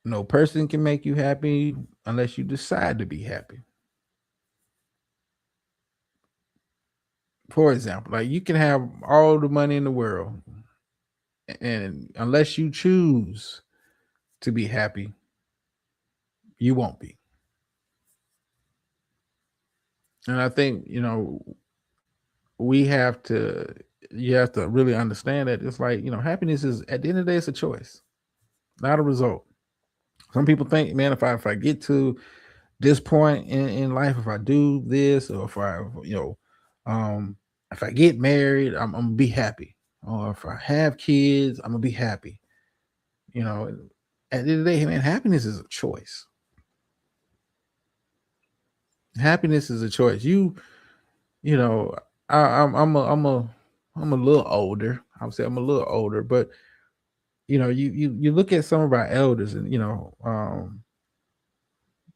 No person can make you happy unless you decide to be happy. For example, like you can have all the money in the world, and unless you choose to be happy, you won't be. And I think, we have to you have to really understand that it's like, happiness is at the end of the day, it's a choice, not a result. Some people think, man, if I get to this point in life, if I do this, or if I, um, if I get married, I'm gonna be happy. Or if I have kids, I'm gonna be happy. You know, at the end of the day, man, happiness is a choice. Happiness is a choice. You know, I'm a little older. I would say I'm a little older, but you look at some of our elders, and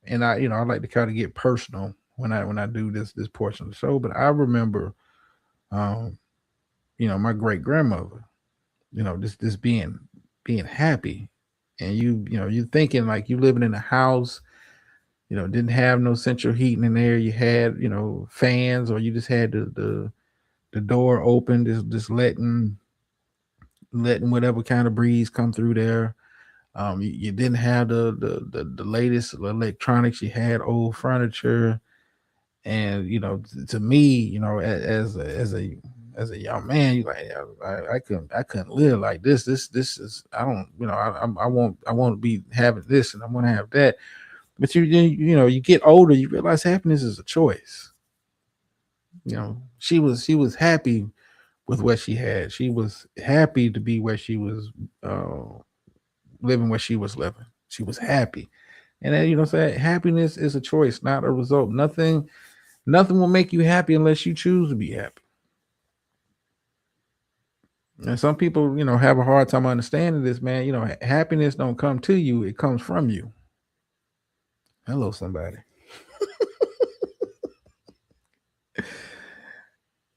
and I like to kind of get personal when I do this portion of the show. But I remember, um, my great grandmother, this being happy, and you thinking like you living in a house, didn't have no central heating in there. You had fans, or you just had the door open, just letting whatever kind of breeze come through there. You didn't have the latest electronics. You had old furniture, and to me, as a young man, you like, I couldn't live like this. This is I don't I want to be having this, and I want to have that. But you get older, you realize happiness is a choice. She was happy with what she had. She was happy to be where she was, uh, living where she was living. She was happy. And then say happiness is a choice, not a result. Nothing will make you happy unless you choose to be happy. And some people, have a hard time understanding this, man. Happiness don't come to you, it comes from you. Hello, somebody.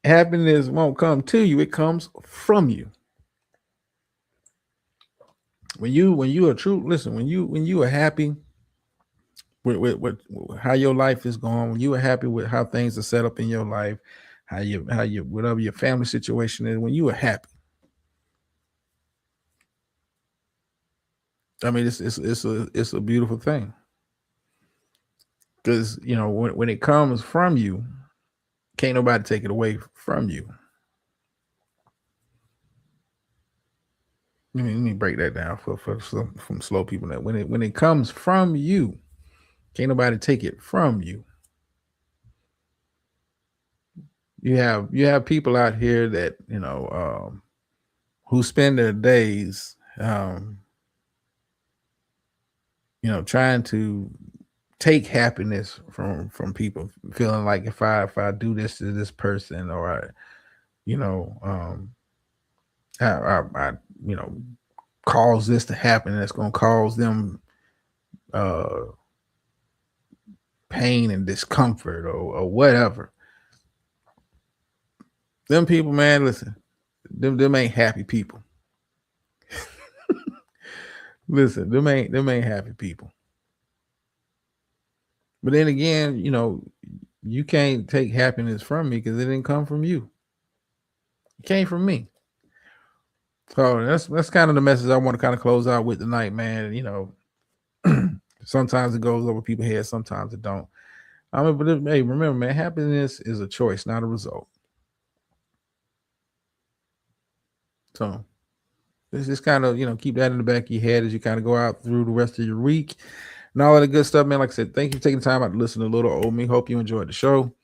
Happiness won't come to you, it comes from you. When you are true, listen, when you are happy with how your life is going, when you are happy with how things are set up in your life, how you whatever your family situation is, when you are happy, I mean, it's a beautiful thing, because when it comes from you, can't nobody take it away from you. Let me break that down for some from slow people. That when it comes from you, can't nobody take it from you. You have people out here that who spend their days, trying to take happiness from people, feeling like if I do this to this person, or you know I cause this to happen, that's going to cause them uh pain and discomfort, or whatever. Them people, man, listen, them ain't happy people. Listen, them ain't happy people. But then again, you can't take happiness from me because it didn't come from you. It came from me. So that's kind of the message I want to kind of close out with tonight, man. Sometimes it goes over people's heads, sometimes it don't. But hey, remember, man, happiness is a choice, not a result. So let's just kind of keep that in the back of your head as you kind of go out through the rest of your week. and all of the good stuff, man. Like I said, thank you for taking time out to listen to Little Old Me. Hope you enjoyed the show.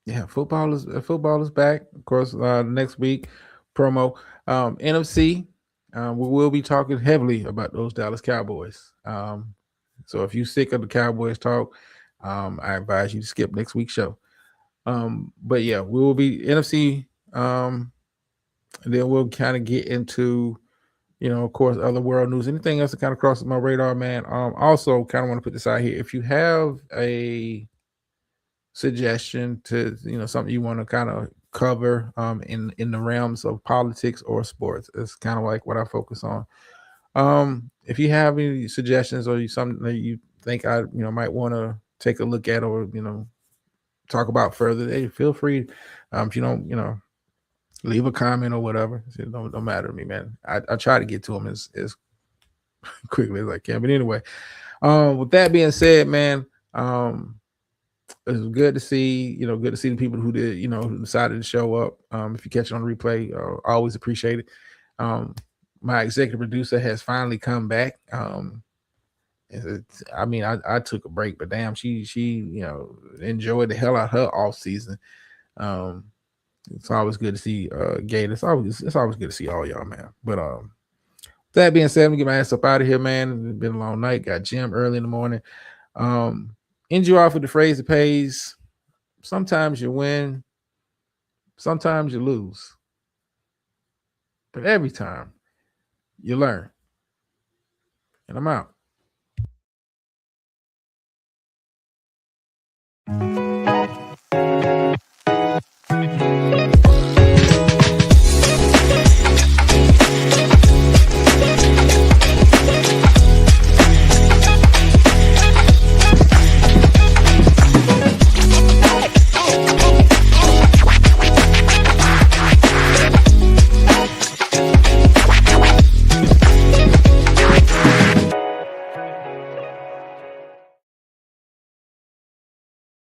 Yeah, football is back. Of course, next week promo NFC. We will be talking heavily about those Dallas Cowboys. So if you're sick of the Cowboys talk, I advise you to skip next week's show. But yeah, we will be NFC. And then we'll kind of get into, of course, other world news. Anything else that kind of crosses my radar, man. Also, kind of want to put this out here. If you have a suggestion to, something you want to kind of cover in the realms of politics or sports, it's kind of like what I focus on. If you have any suggestions or something that you think I might want to take a look at or talk about further, hey, feel free. If you don't leave a comment or whatever. It don't matter to me, man. I try to get to them as quickly as I can. But anyway, with that being said, man, it was good to see, good to see the people who did, who decided to show up. If you catch it on replay, I always appreciate it. My executive producer has finally come back. I took a break, but damn, she enjoyed the hell out of her off season. It's always good to see Gator. It's always good to see all y'all, man. But that being said, let me get my ass up out of here, man. It's been a long night. Got gym early in the morning. End you off with the phrase that pays. Sometimes you win, sometimes you lose. But every time you learn. And I'm out.